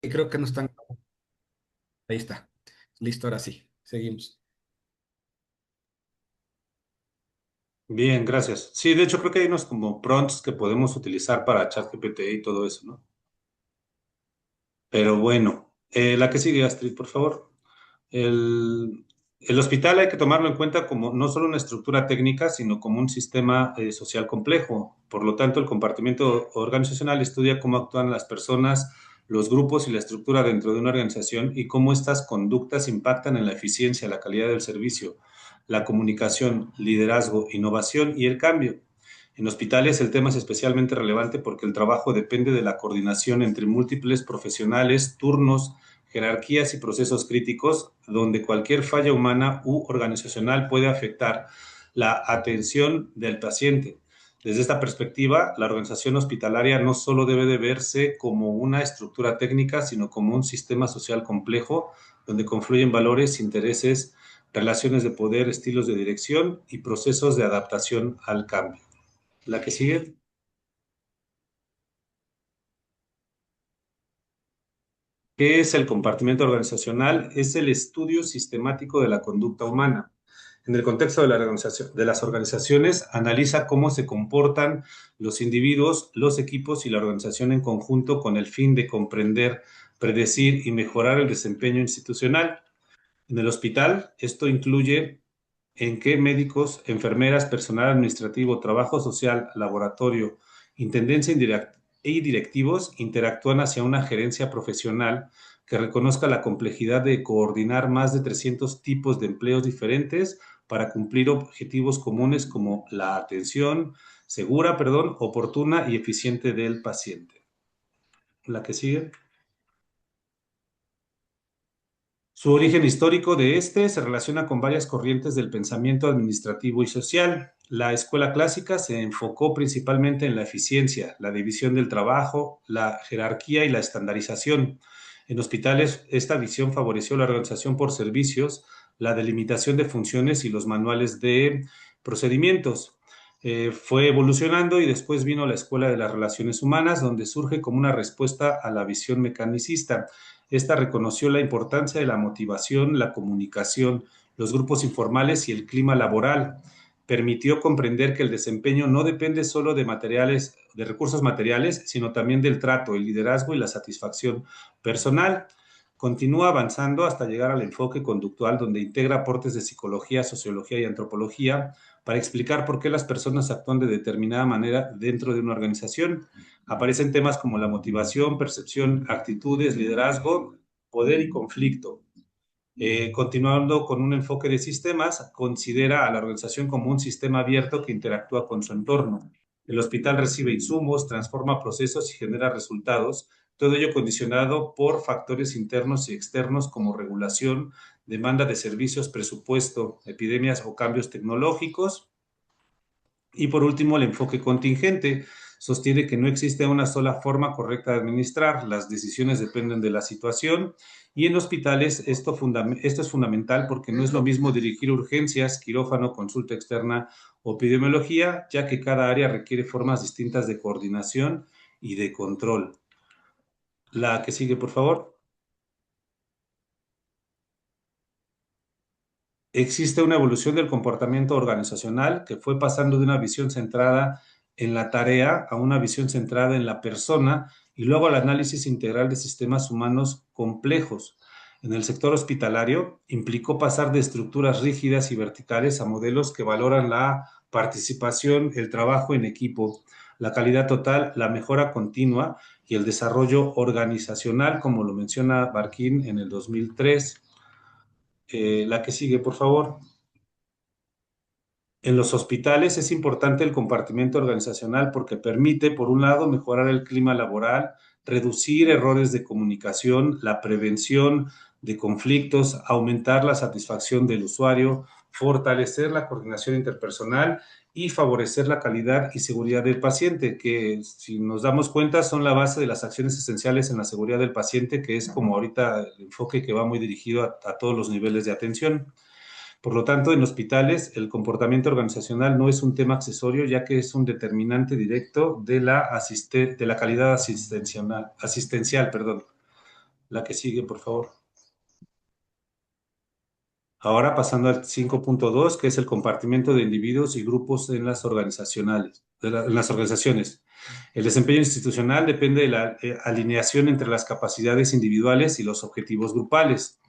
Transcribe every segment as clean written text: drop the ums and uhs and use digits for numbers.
Y creo que no están. Ahí está. Listo, ahora sí. Seguimos. Bien, gracias. Sí, de hecho creo que hay unos como prompts que podemos utilizar para ChatGPT y todo eso, ¿no? Pero bueno, la que sigue, Astrid, por favor. El, el hospital hay que tomarlo en cuenta como no solo una estructura técnica, sino como un sistema social complejo. Por lo tanto, el compartimiento organizacional estudia cómo actúan las personas, los grupos y la estructura dentro de una organización y cómo estas conductas impactan en la eficiencia, la calidad del servicio, la comunicación, liderazgo, innovación y el cambio. En hospitales el tema es especialmente relevante porque el trabajo depende de la coordinación entre múltiples profesionales, turnos, jerarquías y procesos críticos, donde cualquier falla humana u organizacional puede afectar la atención del paciente. Desde esta perspectiva, la organización hospitalaria no solo debe de verse como una estructura técnica, sino como un sistema social complejo, donde confluyen valores, intereses, relaciones de poder, estilos de dirección y procesos de adaptación al cambio. La que sigue. ¿Qué es el compartimiento organizacional? Es el estudio sistemático de la conducta humana. En el contexto de, de las organizaciones, analiza cómo se comportan los individuos, los equipos y la organización en conjunto con el fin de comprender, predecir y mejorar el desempeño institucional. En el hospital, esto incluye en qué médicos, enfermeras, personal administrativo, trabajo social, laboratorio, intendencia y directivos interactúan hacia una gerencia profesional que reconozca la complejidad de coordinar más de 300 tipos de empleos diferentes para cumplir objetivos comunes como la atención segura, oportuna y eficiente del paciente. La que sigue. Su origen histórico de este se relaciona con varias corrientes del pensamiento administrativo y social. La escuela clásica se enfocó principalmente en la eficiencia, la división del trabajo, la jerarquía y la estandarización. En hospitales, esta visión favoreció la organización por servicios, la delimitación de funciones y los manuales de procedimientos. Fue evolucionando y después vino la escuela de las relaciones humanas, donde surge como una respuesta a la visión mecanicista. Esta reconoció la importancia de la motivación, la comunicación, los grupos informales y el clima laboral. Permitió comprender que el desempeño no depende solo de materiales, de recursos materiales, sino también del trato, el liderazgo y la satisfacción personal. Continúa avanzando hasta llegar al enfoque conductual, donde integra aportes de psicología, sociología y antropología para explicar por qué las personas actúan de determinada manera dentro de una organización. Aparecen temas como la motivación, percepción, actitudes, liderazgo, poder y conflicto. Continuando con un enfoque de sistemas, considera a la organización como un sistema abierto que interactúa con su entorno. El hospital recibe insumos, transforma procesos y genera resultados, todo ello condicionado por factores internos y externos como regulación, demanda de servicios, presupuesto, epidemias o cambios tecnológicos. Y por último, el enfoque contingente sostiene que no existe una sola forma correcta de administrar, las decisiones dependen de la situación y en hospitales esto es fundamental porque no es lo mismo dirigir urgencias, quirófano, consulta externa o epidemiología, ya que cada área requiere formas distintas de coordinación y de control. La que sigue, por favor. Existe una evolución del comportamiento organizacional que fue pasando de una visión centrada en la tarea a una visión centrada en la persona y luego al análisis integral de sistemas humanos complejos. En el sector hospitalario implicó pasar de estructuras rígidas y verticales a modelos que valoran la participación, el trabajo en equipo, la calidad total, la mejora continua y el desarrollo organizacional, como lo menciona Barkin en el 2003. La que sigue, por favor. En los hospitales es importante el compartimiento organizacional porque permite, por un lado, mejorar el clima laboral, reducir errores de comunicación, la prevención de conflictos, aumentar la satisfacción del usuario, fortalecer la coordinación interpersonal y favorecer la calidad y seguridad del paciente, que si nos damos cuenta son la base de las acciones esenciales en la seguridad del paciente, que es como ahorita el enfoque que va muy dirigido a todos los niveles de atención. Por lo tanto, en hospitales, el comportamiento organizacional no es un tema accesorio, ya que es un determinante directo de la calidad asistencial. Perdón. La que sigue, por favor. Ahora pasando al 5.2, que es el compartimiento de individuos y grupos en las en las organizaciones. El desempeño institucional depende de la alineación entre las capacidades individuales y los objetivos grupales.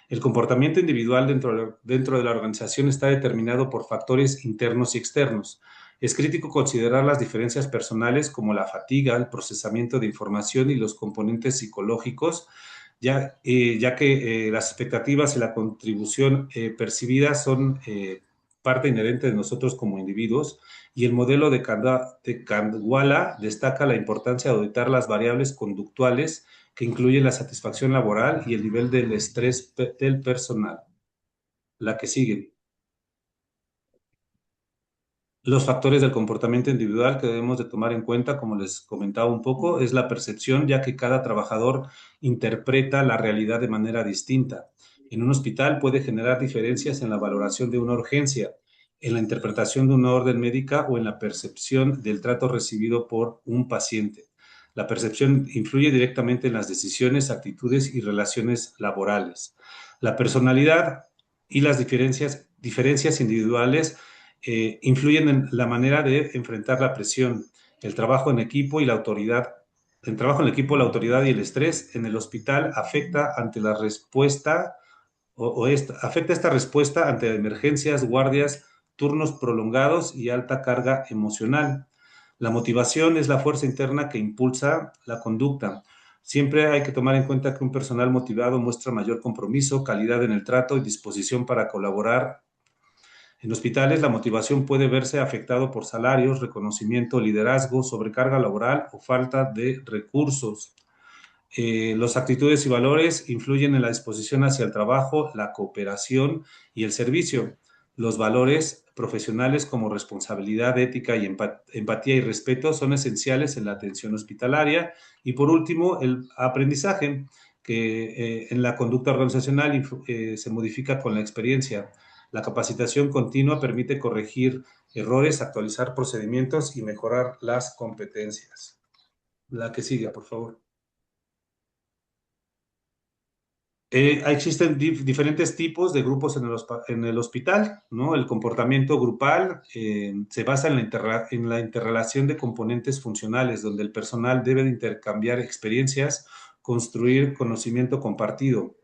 El comportamiento individual dentro de la organización está determinado por factores internos y externos. Es crítico considerar las diferencias personales como la fatiga, el procesamiento de información y los componentes psicológicos, ya que las expectativas y la contribución percibida son parte inherente de nosotros como individuos, y el modelo de Kandwala destaca la importancia de auditar las variables conductuales que incluyen la satisfacción laboral y el nivel del estrés del personal. La que sigue. Los factores del comportamiento individual que debemos de tomar en cuenta, como les comentaba un poco, es la percepción, ya que cada trabajador interpreta la realidad de manera distinta. En un hospital puede generar diferencias en la valoración de una urgencia, en la interpretación de una orden médica o en la percepción del trato recibido por un paciente. La percepción influye directamente en las decisiones, actitudes y relaciones laborales. La personalidad y las diferencias individuales influyen en la manera de enfrentar la presión, el trabajo en equipo y la autoridad. El trabajo en equipo, la autoridad y el estrés en el hospital afecta ante la respuesta afecta esta respuesta ante emergencias, guardias, turnos prolongados y alta carga emocional. La motivación es la fuerza interna que impulsa la conducta. Siempre hay que tomar en cuenta que un personal motivado muestra mayor compromiso, calidad en el trato y disposición para colaborar. En hospitales, la motivación puede verse afectado por salarios, reconocimiento, liderazgo, sobrecarga laboral o falta de recursos. Las actitudes y valores influyen en la disposición hacia el trabajo, la cooperación y el servicio. Los valores profesionales como responsabilidad, ética y empatía y respeto son esenciales en la atención hospitalaria. Y por último, el aprendizaje, que en la conducta organizacional se modifica con la experiencia. La capacitación continua permite corregir errores, actualizar procedimientos y mejorar las competencias. La que sigue, por favor. Existen diferentes tipos de grupos en el hospital, ¿no? El comportamiento grupal se basa en la interrelación de componentes funcionales, donde el personal debe de intercambiar experiencias, construir conocimiento compartido.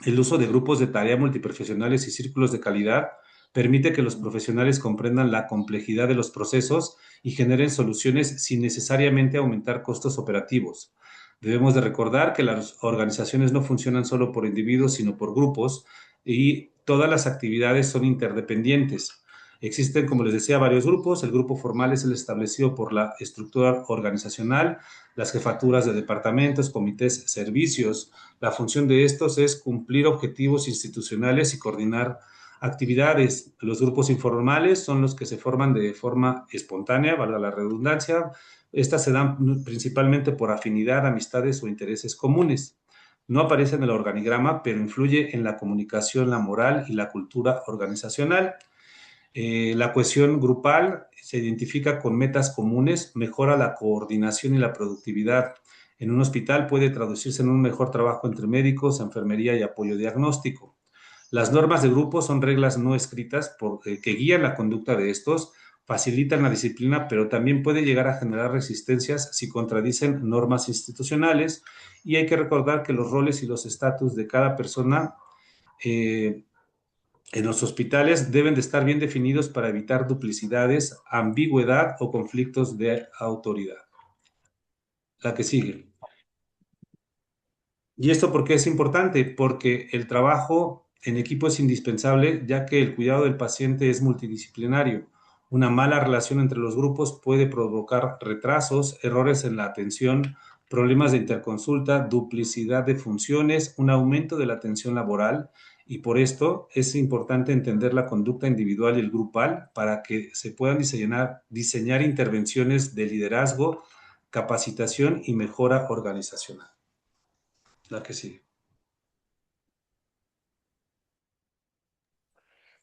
El uso de grupos de tarea multiprofesionales y círculos de calidad permite que los profesionales comprendan la complejidad de los procesos y generen soluciones sin necesariamente aumentar costos operativos. Debemos de recordar que las organizaciones no funcionan solo por individuos, sino por grupos, y todas las actividades son interdependientes. Existen, como les decía, varios grupos. El grupo formal es el establecido por la estructura organizacional, las jefaturas de departamentos, comités, servicios. La función de estos es cumplir objetivos institucionales y coordinar actividades. Los grupos informales son los que se forman de forma espontánea, valga la redundancia. Estas se dan principalmente por afinidad, amistades o intereses comunes. No aparece en el organigrama, pero influye en la comunicación, la moral y la cultura organizacional. La cohesión grupal se identifica con metas comunes, mejora la coordinación y la productividad. En un hospital puede traducirse en un mejor trabajo entre médicos, enfermería y apoyo diagnóstico. Las normas de grupo son reglas no escritas que guían la conducta de estos, facilitan la disciplina, pero también puede llegar a generar resistencias si contradicen normas institucionales, y hay que recordar que los roles y los estatus de cada persona en los hospitales deben de estar bien definidos para evitar duplicidades, ambigüedad o conflictos de autoridad. La que sigue. ¿Y esto por qué es importante? Porque el trabajo en equipo es indispensable, ya que el cuidado del paciente es multidisciplinario. Una mala relación entre los grupos puede provocar retrasos, errores en la atención, problemas de interconsulta, duplicidad de funciones, un aumento de la tensión laboral, y por esto es importante entender la conducta individual y el grupal para que se puedan diseñar intervenciones de liderazgo, capacitación y mejora organizacional. La que sigue.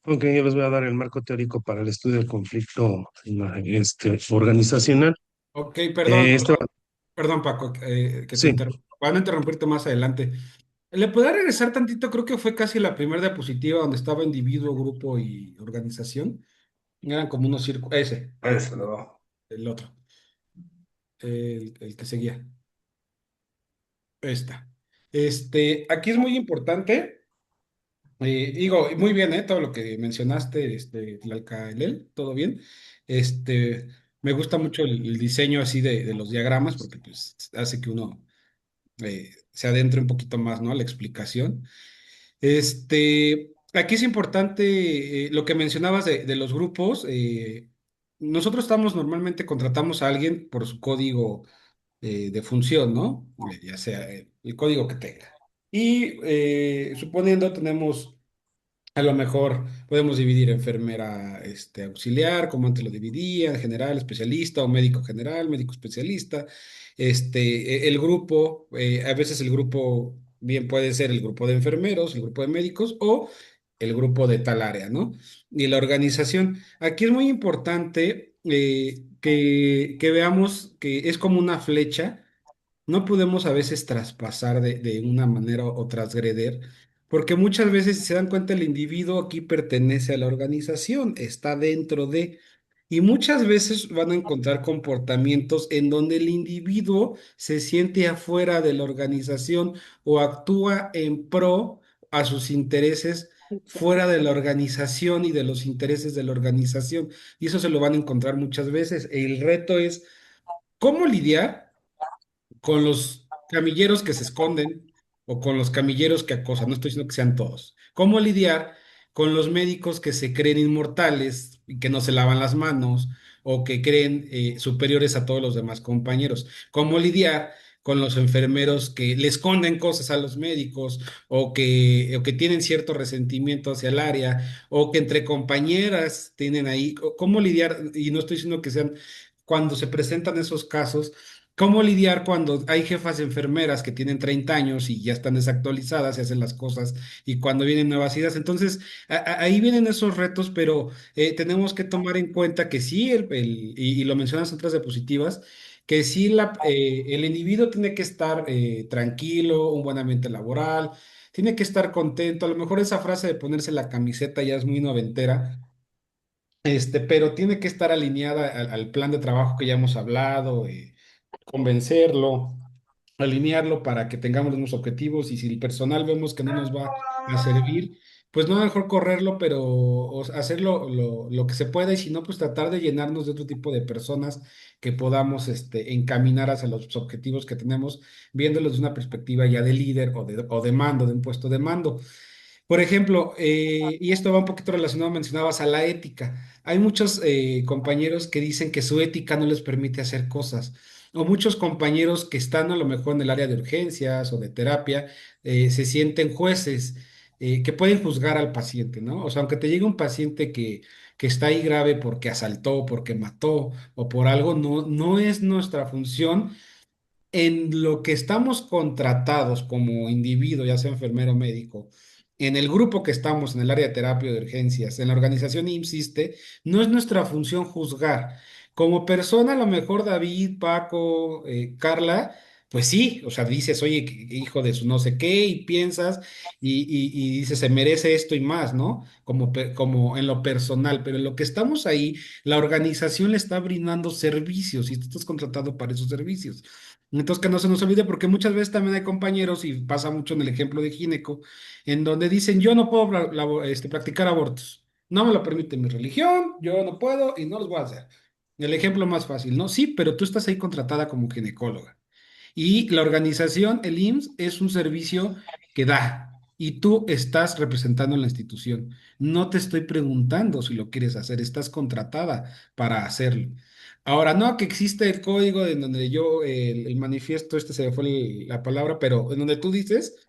Ok, yo les voy a dar el marco teórico para el estudio del conflicto organizacional. Ok, perdón, Este, perdón Paco, que te sí, interrumpa. Van a interrumpirte más adelante. Le podría regresar tantito, creo que fue casi la primera diapositiva donde estaba individuo, grupo y organización. Eran como unos círculos. Ese, Eso, ¿no? el otro, el que seguía. Esta. Aquí es muy importante. Digo, muy bien, todo lo que mencionaste, Tlalcalel, todo bien. Este, Me gusta mucho el diseño así de los diagramas porque pues hace que uno se adentre un poquito más, ¿no? A la explicación. Aquí es importante lo que mencionabas de los grupos. Nosotros normalmente contratamos a alguien por su código de función, ¿no? Ya sea el código que tenga. Y suponiendo tenemos a lo mejor podemos dividir enfermera auxiliar, como antes lo dividía, general, especialista o médico general, médico especialista. El grupo, a veces el grupo bien puede ser el grupo de enfermeros, el grupo de médicos o el grupo de tal área, ¿no? Y la organización. Aquí es muy importante que veamos que es como una flecha. No podemos a veces traspasar de una manera o transgreder, porque muchas veces, si se dan cuenta, el individuo aquí pertenece a la organización, está dentro de, y muchas veces van a encontrar comportamientos en donde el individuo se siente afuera de la organización o actúa en pro a sus intereses fuera de la organización y de los intereses de la organización. Y eso se lo van a encontrar muchas veces. El reto es cómo lidiar con los camilleros que se esconden o con los camilleros que acosan. No estoy diciendo que sean todos. ¿Cómo lidiar con los médicos que se creen inmortales y que no se lavan las manos o que creen superiores a todos los demás compañeros? ¿Cómo lidiar con los enfermeros que le esconden cosas a los médicos o que tienen cierto resentimiento hacia el área o que entre compañeras tienen ahí? ¿Cómo lidiar? Y no estoy diciendo que sean cuando se presentan esos casos. ¿Cómo lidiar cuando hay jefas enfermeras que tienen 30 años y ya están desactualizadas y hacen las cosas y cuando vienen nuevas ideas? Entonces, ahí vienen esos retos, pero tenemos que tomar en cuenta que sí, y lo mencionas en otras diapositivas, que sí el individuo tiene que estar tranquilo, un buen ambiente laboral, tiene que estar contento. A lo mejor esa frase de ponerse la camiseta ya es muy noventera, pero tiene que estar alineada al plan de trabajo que ya hemos hablado, convencerlo, alinearlo para que tengamos los mismos objetivos y si el personal vemos que no nos va a servir, pues no mejor correrlo, pero hacerlo lo que se pueda y si no, pues tratar de llenarnos de otro tipo de personas que podamos encaminar hacia los objetivos que tenemos, viéndolos de una perspectiva ya de líder o de mando, de un puesto de mando. Por ejemplo, y esto va un poquito relacionado, mencionabas a la ética. Hay muchos compañeros que dicen que su ética no les permite hacer cosas, o muchos compañeros que están a lo mejor en el área de urgencias o de terapia, se sienten jueces que pueden juzgar al paciente, ¿no? O sea, aunque te llegue un paciente que está ahí grave porque asaltó, porque mató o por algo, no, no es nuestra función en lo que estamos contratados como individuo, ya sea enfermero o médico, en el grupo que estamos, en el área de terapia de urgencias, en la organización IMSSSTE, no es nuestra función juzgar. Como persona, a lo mejor David, Paco, Carla, pues sí, o sea, dices, oye, hijo de su no sé qué, y piensas, y dices, se merece esto y más, ¿no? Como en lo personal, pero en lo que estamos ahí, la organización le está brindando servicios y tú estás contratado para esos servicios. Entonces, que no se nos olvide, porque muchas veces también hay compañeros, y pasa mucho en el ejemplo de gineco, en donde dicen, yo no puedo practicar abortos. No me lo permite mi religión, yo no puedo y no los voy a hacer. El ejemplo más fácil, ¿no? Sí, pero tú estás ahí contratada como ginecóloga. Y la organización, el IMSS, es un servicio que da y tú estás representando la institución. No te estoy preguntando si lo quieres hacer, estás contratada para hacerlo. Ahora, no que existe el código en donde el manifiesto, se me fue la palabra, pero en donde tú dices,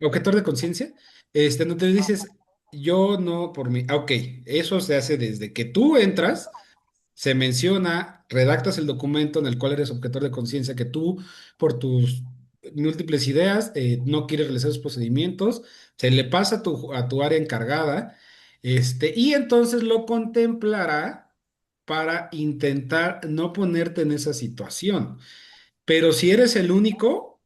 objetor de conciencia, en donde dices, yo no por mí. Ok, eso se hace desde que tú entras, se menciona, redactas el documento en el cual eres objetor de conciencia, que tú, por tus múltiples ideas, no quieres realizar esos procedimientos, se le pasa a tu área encargada, y entonces lo contemplará para intentar no ponerte en esa situación. Pero si eres el único,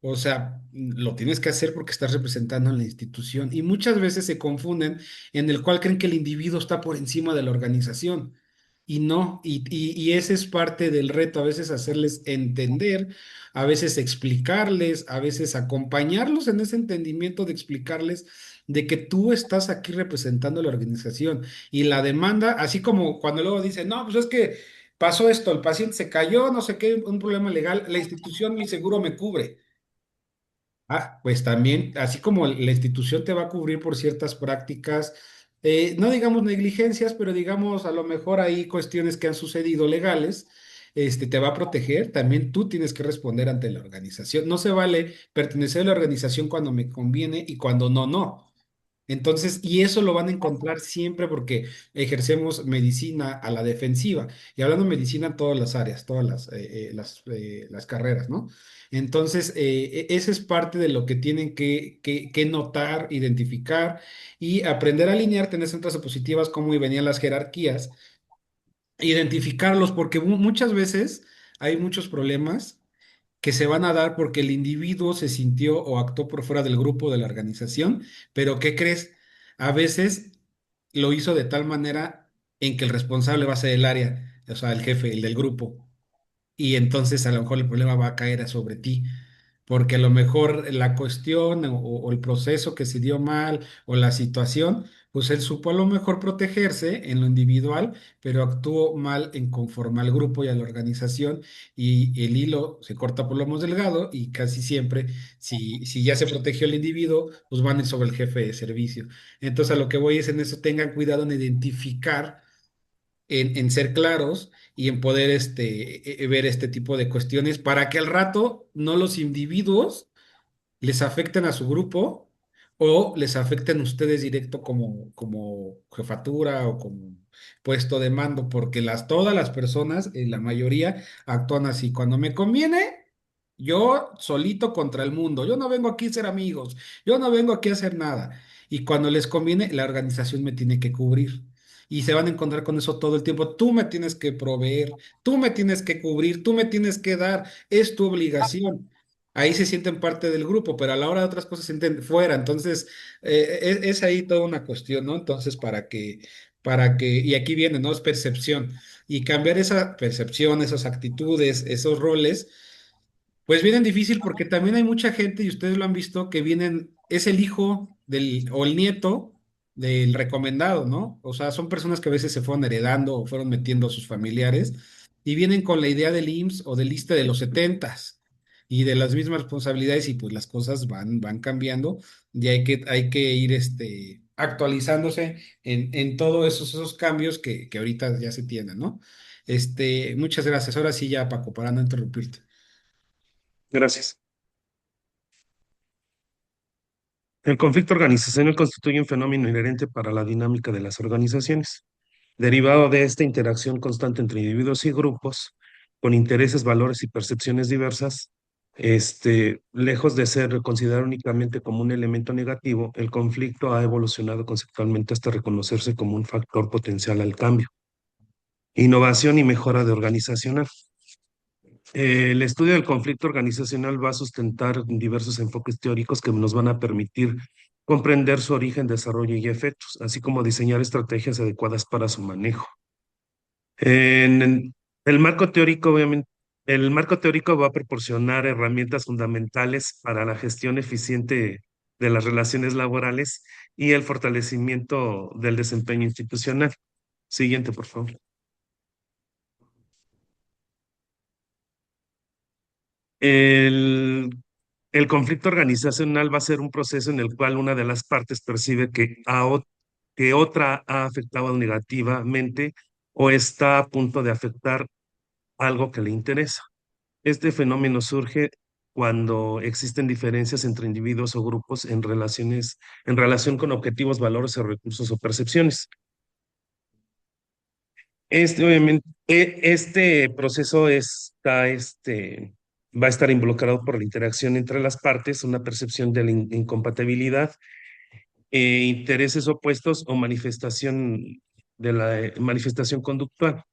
O sea, lo tienes que hacer porque estás representando a la institución y muchas veces se confunden en el cual creen que el individuo está por encima de la organización y no, y ese es parte del reto, a veces hacerles entender, a veces explicarles, a veces acompañarlos en ese entendimiento de explicarles de que tú estás aquí representando a la organización y la demanda, así como cuando luego dicen, no, pues es que pasó esto, el paciente se cayó, no sé qué, un problema legal, la institución, mi seguro me cubre. Ah, pues también, así como la institución te va a cubrir por ciertas prácticas, no digamos negligencias, pero digamos a lo mejor hay cuestiones que han sucedido legales, te va a proteger, también tú tienes que responder ante la organización. No se vale pertenecer a la organización cuando me conviene y cuando no, no. Entonces, y eso lo van a encontrar siempre porque ejercemos medicina a la defensiva. Y hablando de medicina en todas las áreas, todas las carreras, ¿no? Entonces, esa es parte de lo que tienen que notar, identificar y aprender a alinear, tener centros positivas, cómo y venían las jerarquías, identificarlos, porque muchas veces hay muchos problemas que se van a dar porque el individuo se sintió o actuó por fuera del grupo de la organización, pero ¿qué crees? A veces lo hizo de tal manera en que el responsable va a ser el área, o sea, el jefe, el del grupo y entonces a lo mejor el problema va a caer sobre ti, porque a lo mejor la cuestión o el proceso que se dio mal o la situación, pues él supo a lo mejor protegerse en lo individual, pero actuó mal en conforme al grupo y a la organización y el hilo se corta por lo más delgado y casi siempre, si ya se protegió el individuo, pues van sobre el jefe de servicio. Entonces a lo que voy es en eso, tengan cuidado en identificar en ser claros y en poder ver este tipo de cuestiones para que al rato no los individuos les afecten a su grupo o les afecten a ustedes directo como jefatura o como puesto de mando, porque todas las personas, la mayoría, actúan así. Cuando me conviene, yo solito contra el mundo. Yo no vengo aquí a ser amigos. Yo no vengo aquí a hacer nada. Y cuando les conviene, la organización me tiene que cubrir. Y se van a encontrar con eso todo el tiempo. Tú me tienes que proveer, tú me tienes que cubrir, tú me tienes que dar, es tu obligación. Ahí se sienten parte del grupo, pero a la hora de otras cosas se sienten fuera. Entonces, es ahí toda una cuestión, ¿no? Entonces, y aquí viene, ¿no? Es percepción. Y cambiar esa percepción, esas actitudes, esos roles pues vienen difícil porque también hay mucha gente, y ustedes lo han visto, que vienen, es el hijo o el nieto del recomendado, ¿no? O sea, son personas que a veces se fueron heredando o fueron metiendo a sus familiares y vienen con la idea del IMSS o del ISSSTE de los setentas y de las mismas responsabilidades y pues las cosas van cambiando y hay que ir actualizándose en todos esos cambios que ahorita ya se tienen, ¿no? Muchas gracias. Ahora sí ya, Paco, para no interrumpirte. Gracias. El conflicto organizacional constituye un fenómeno inherente para la dinámica de las organizaciones, derivado de esta interacción constante entre individuos y grupos con intereses, valores y percepciones diversas. Lejos de ser considerado únicamente como un elemento negativo, el conflicto ha evolucionado conceptualmente hasta reconocerse como un factor potencial al cambio, innovación y mejora de organizacional. El estudio del conflicto organizacional va a sustentar diversos enfoques teóricos que nos van a permitir comprender su origen, desarrollo y efectos, así como diseñar estrategias adecuadas para su manejo. El marco teórico, obviamente, el marco teórico va a proporcionar herramientas fundamentales para la gestión eficiente de las relaciones laborales y el fortalecimiento del desempeño institucional. Siguiente, por favor. El El conflicto organizacional va a ser un proceso en el cual una de las partes percibe que otra ha afectado negativamente o está a punto de afectar algo que le interesa. Este fenómeno surge cuando existen diferencias entre individuos o grupos en relación con objetivos, valores o recursos o percepciones. Este proceso va a estar involucrado por la interacción entre las partes, una percepción de la incompatibilidad, intereses opuestos o manifestación conductual.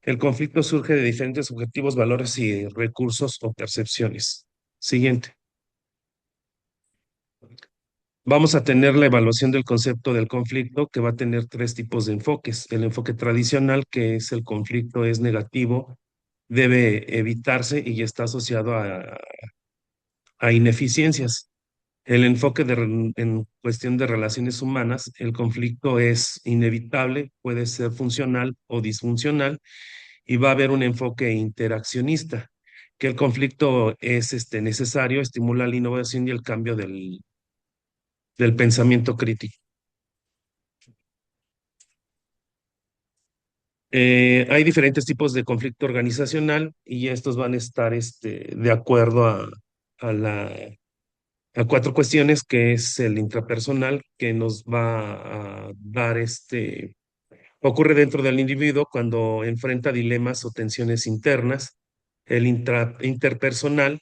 El conflicto surge de diferentes objetivos, valores y recursos o percepciones. Siguiente. Vamos a tener la evaluación del concepto del conflicto, que va a tener tres tipos de enfoques. El enfoque tradicional, que es el conflicto es negativo, debe evitarse y está asociado a ineficiencias. El enfoque en cuestión de relaciones humanas, el conflicto es inevitable, puede ser funcional o disfuncional, y va a haber un enfoque interaccionista, que el conflicto es necesario, estimula la innovación y el cambio del pensamiento crítico. Hay diferentes tipos de conflicto organizacional y estos van a estar de acuerdo a a cuatro cuestiones, que es el intrapersonal, que nos va a dar ocurre dentro del individuo cuando enfrenta dilemas o tensiones internas. El interpersonal,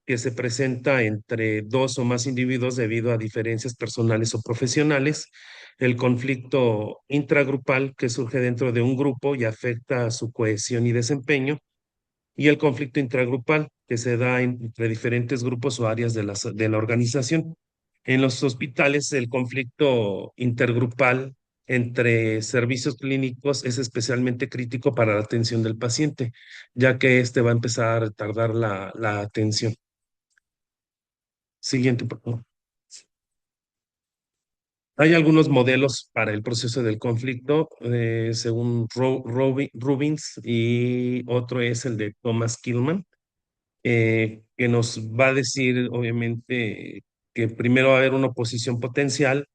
que se presenta entre dos o más individuos debido a diferencias personales o profesionales. El conflicto intragrupal, que surge dentro de un grupo y afecta a su cohesión y desempeño. Y el conflicto intragrupal, que se da entre diferentes grupos o áreas de la organización. En los hospitales, el conflicto intergrupal entre servicios clínicos es especialmente crítico para la atención del paciente, ya que este va a empezar a retardar la atención. Siguiente, por favor. Hay algunos modelos para el proceso del conflicto, según Rubins, y otro es el de Thomas Kilmann, que nos va a decir, obviamente, que primero va a haber una oposición potencial.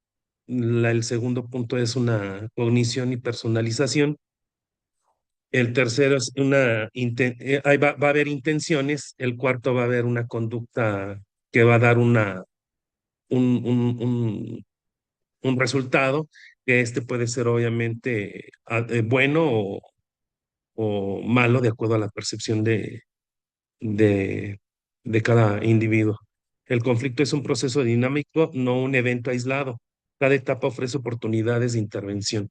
El segundo punto es una cognición y personalización. El tercero es ahí va a haber intenciones. El cuarto va a haber una conducta que va a dar un, un, un un resultado, que puede ser obviamente bueno o malo de acuerdo a la percepción de, de cada individuo. El conflicto es un proceso dinámico, no un evento aislado. Cada etapa ofrece oportunidades de intervención.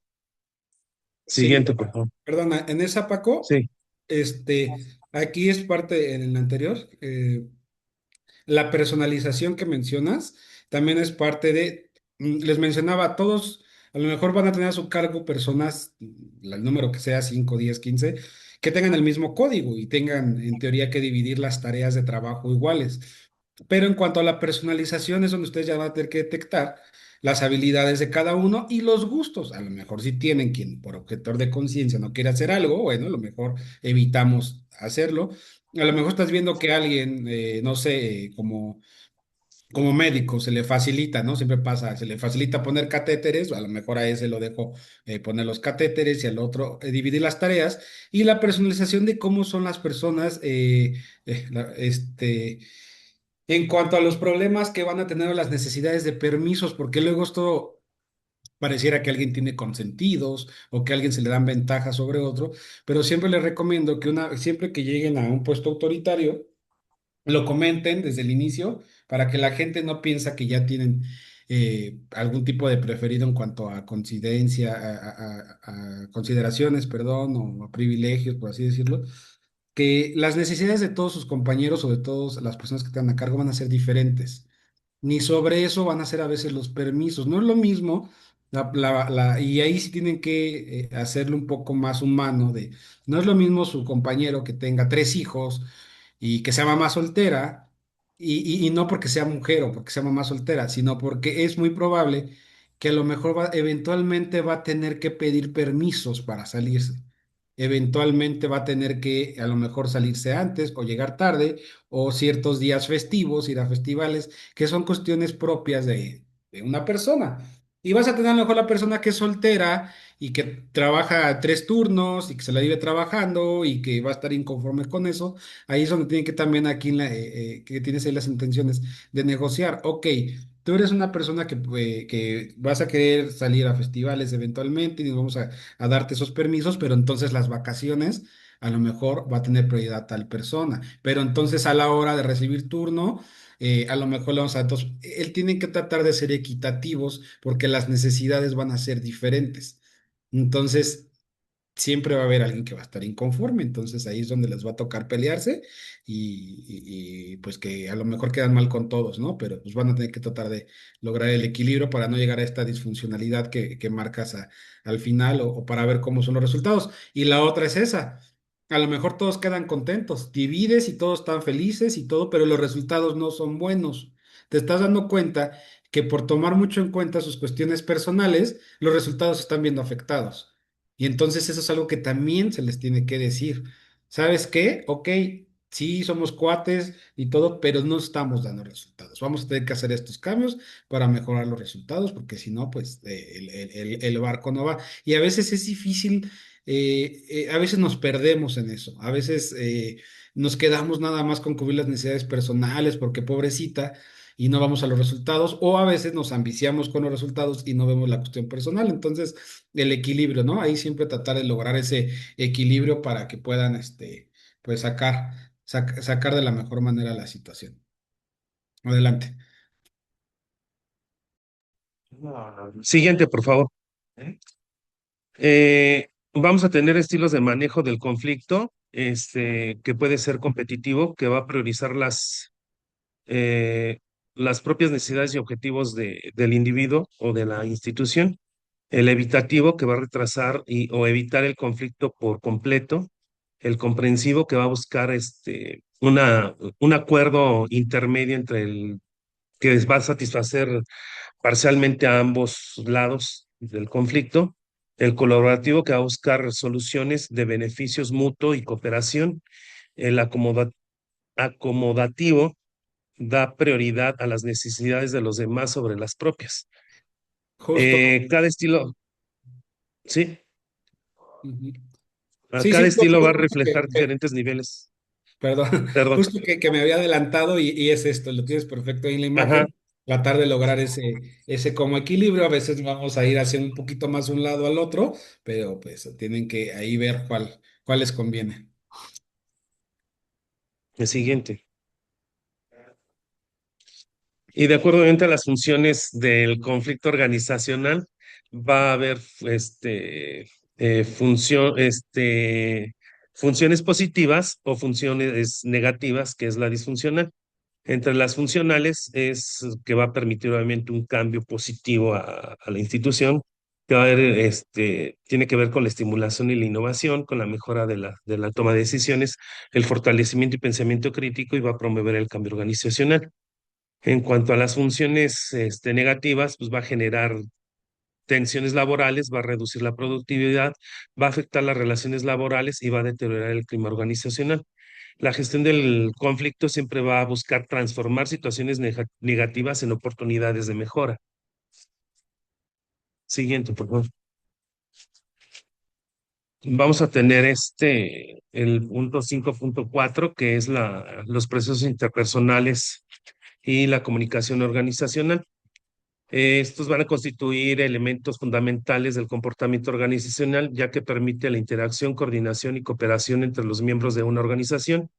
Sí, Siguiente, por favor. perdona, en esa, Paco, Sí, aquí es parte en el anterior. La personalización que mencionas también es parte de, les mencionaba, todos a lo mejor van a tener a su cargo personas, el número que sea, 5 10 15 que tengan el mismo código y tengan en teoría que dividir las tareas de trabajo iguales. Pero en cuanto a la personalización es donde ustedes ya van a tener que detectar las habilidades de cada uno y los gustos. A lo mejor si tienen quien por objetor de conciencia no quiere hacer algo, bueno, a lo mejor evitamos hacerlo. A lo mejor estás viendo que alguien, no sé, como médico se le facilita, ¿no? Siempre pasa, se le facilita poner catéteres, a lo mejor a ese lo dejo poner los catéteres y al otro dividir las tareas y la personalización de cómo son las personas, en cuanto a los problemas que van a tener o las necesidades de permisos, porque luego esto pareciera que alguien tiene consentidos o que a alguien se le dan ventajas sobre otro, pero siempre les recomiendo que siempre que lleguen a un puesto autoritario, lo comenten desde el inicio para que la gente no piensa que ya tienen algún tipo de preferido en cuanto a coincidencia, a consideraciones, perdón, o a privilegios, por así decirlo, que las necesidades de todos sus compañeros o de todas las personas que están a cargo van a ser diferentes. Ni sobre eso van a ser a veces los permisos. No es lo mismo, y ahí sí tienen que hacerlo un poco más humano, no es lo mismo su compañero que tenga tres hijos y que sea mamá soltera, y no porque sea mujer o porque sea mamá soltera, sino porque es muy probable que a lo mejor eventualmente va a tener que pedir permisos para salirse. Eventualmente va a tener que a lo mejor salirse antes o llegar tarde o ciertos días festivos, ir a festivales, que son cuestiones propias de una persona. Y vas a tener a lo mejor la persona que es soltera y que trabaja tres turnos y que se la vive trabajando y que va a estar inconforme con eso. Ahí es donde tiene que también aquí, que tienes ahí las intenciones de negociar. Ok, tú eres una persona que vas a querer salir a festivales eventualmente y nos vamos a darte esos permisos, pero entonces las vacaciones a lo mejor va a tener prioridad tal persona, pero entonces a la hora de recibir turno, a lo mejor le vamos a... Entonces, él tiene que tratar de ser equitativos porque las necesidades van a ser diferentes. Entonces, siempre va a haber alguien que va a estar inconforme, entonces ahí es donde les va a tocar pelearse pues que a lo mejor quedan mal con todos, ¿no? Pero pues van a tener que tratar de lograr el equilibrio para no llegar a esta disfuncionalidad que marcas al final o para ver cómo son los resultados. Y la otra es esa. A lo mejor todos quedan contentos, divides y todos están felices y todo, pero los resultados no son buenos. Te estás dando cuenta que por tomar mucho en cuenta sus cuestiones personales, los resultados se están viendo afectados. Y entonces eso es algo que también se les tiene que decir. ¿Sabes qué? Ok, sí, somos cuates y todo, pero no estamos dando resultados. Vamos a tener que hacer estos cambios para mejorar los resultados, porque si no, pues el barco no va. Y a veces es difícil, a veces nos perdemos en eso, a veces nos quedamos nada más con cubrir las necesidades personales, porque pobrecita y no vamos a los resultados, o a veces nos ambiciamos con los resultados y no vemos la cuestión personal. Entonces, el equilibrio, ¿no? Ahí siempre tratar de lograr ese equilibrio para que puedan, pues sacar de la mejor manera la situación. Adelante. Siguiente, por favor. Vamos a tener estilos de manejo del conflicto, que puede ser competitivo, que va a priorizar las propias necesidades y objetivos del individuo o de la institución. El evitativo, que va a retrasar o evitar el conflicto por completo. El comprensivo, que va a buscar un acuerdo intermedio que va a satisfacer parcialmente a ambos lados del conflicto. El colaborativo, que va a buscar soluciones de beneficios mutuo y cooperación. El acomodativo da prioridad a las necesidades de los demás sobre las propias. Justo. Cada estilo, sí, Ujú. a Sí, sí, cada estilo va a justo reflejar diferentes niveles. perdón, Perdón. justo que me había adelantado y es esto, lo tienes perfecto ahí en la Ajá, imagen, tratar de lograr ese como equilibrio, a veces vamos a ir hacia un poquito más de un lado al otro, pero pues tienen que ahí ver cuál les conviene. el siguiente. Y de acuerdo obviamente a las funciones del conflicto organizacional, va a haber funciones positivas o funciones negativas, que es la disfuncional. Entre las funcionales es que va a permitir obviamente un cambio positivo a la institución, que va a haber, tiene que ver con la estimulación y la innovación, con la mejora de la toma de decisiones, el fortalecimiento y pensamiento crítico, y va a promover el cambio organizacional. En cuanto a las funciones negativas, pues va a generar tensiones laborales, va a reducir la productividad, va a afectar las relaciones laborales y va a deteriorar el clima organizacional. La gestión del conflicto siempre va a buscar transformar situaciones negativas en oportunidades de mejora. Siguiente, por favor. Vamos a tener el punto 5.4, que es los procesos interpersonales y la comunicación organizacional. Estos van a constituir elementos fundamentales del comportamiento organizacional, ya que permite la interacción, coordinación y cooperación entre los miembros de una organización.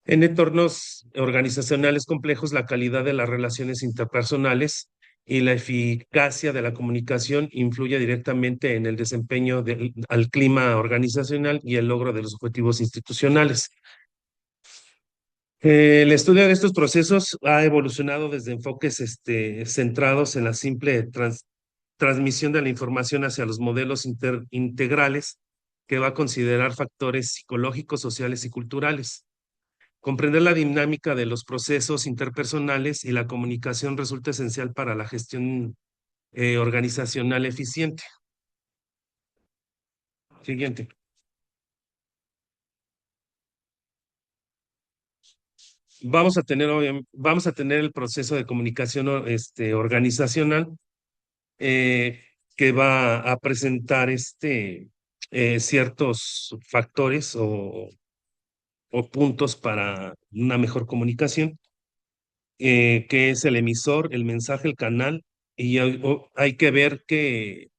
En entornos organizacionales complejos, la calidad de las relaciones interpersonales y la eficacia de la comunicación influye directamente en el desempeño al clima organizacional y el logro de los objetivos institucionales. El estudio de estos procesos ha evolucionado desde enfoques centrados en la simple transmisión de la información hacia los modelos integrales, que va a considerar factores psicológicos, sociales y culturales. Comprender la dinámica de los procesos interpersonales y la comunicación resulta esencial para la gestión organizacional eficiente. Siguiente. Vamos a tener el proceso de comunicación organizacional, que va a presentar ciertos factores o puntos para una mejor comunicación, que es el emisor, el mensaje, el canal, y hay que ver que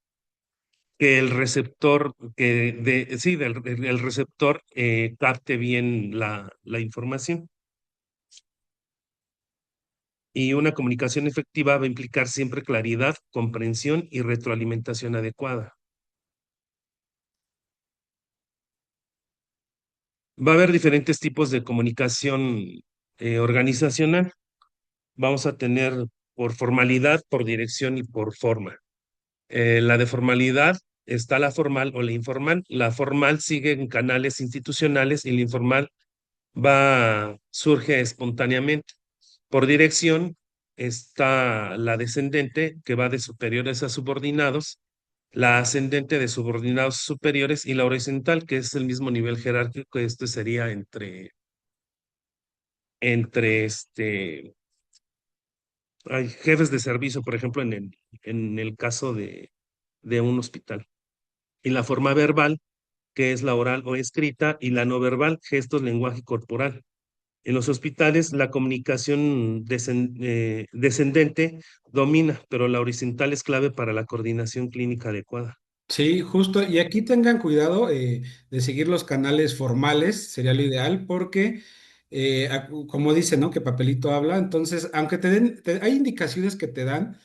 el receptor, sí, el receptor capte bien la información. Y una comunicación efectiva va a implicar siempre claridad, comprensión y retroalimentación adecuada. Va a haber diferentes tipos de comunicación organizacional. Vamos a tener por formalidad, por dirección y por forma. La de formalidad está la formal o la informal. La formal sigue en canales institucionales y la informal surge espontáneamente. Por dirección está la descendente, que va de superiores a subordinados, la ascendente de subordinados a superiores, y la horizontal, que es el mismo nivel jerárquico. Esto sería entre hay jefes de servicio, por ejemplo, en el caso de un hospital. Y la forma verbal, que es la oral o escrita, y la no verbal, gestos, lenguaje corporal. En los hospitales, la comunicación descendente domina, pero la horizontal es clave para la coordinación clínica adecuada. Sí, justo. Y aquí tengan cuidado de seguir los canales formales, sería lo ideal, porque como dice, ¿no? Que papelito habla. Entonces, aunque hay indicaciones que te dan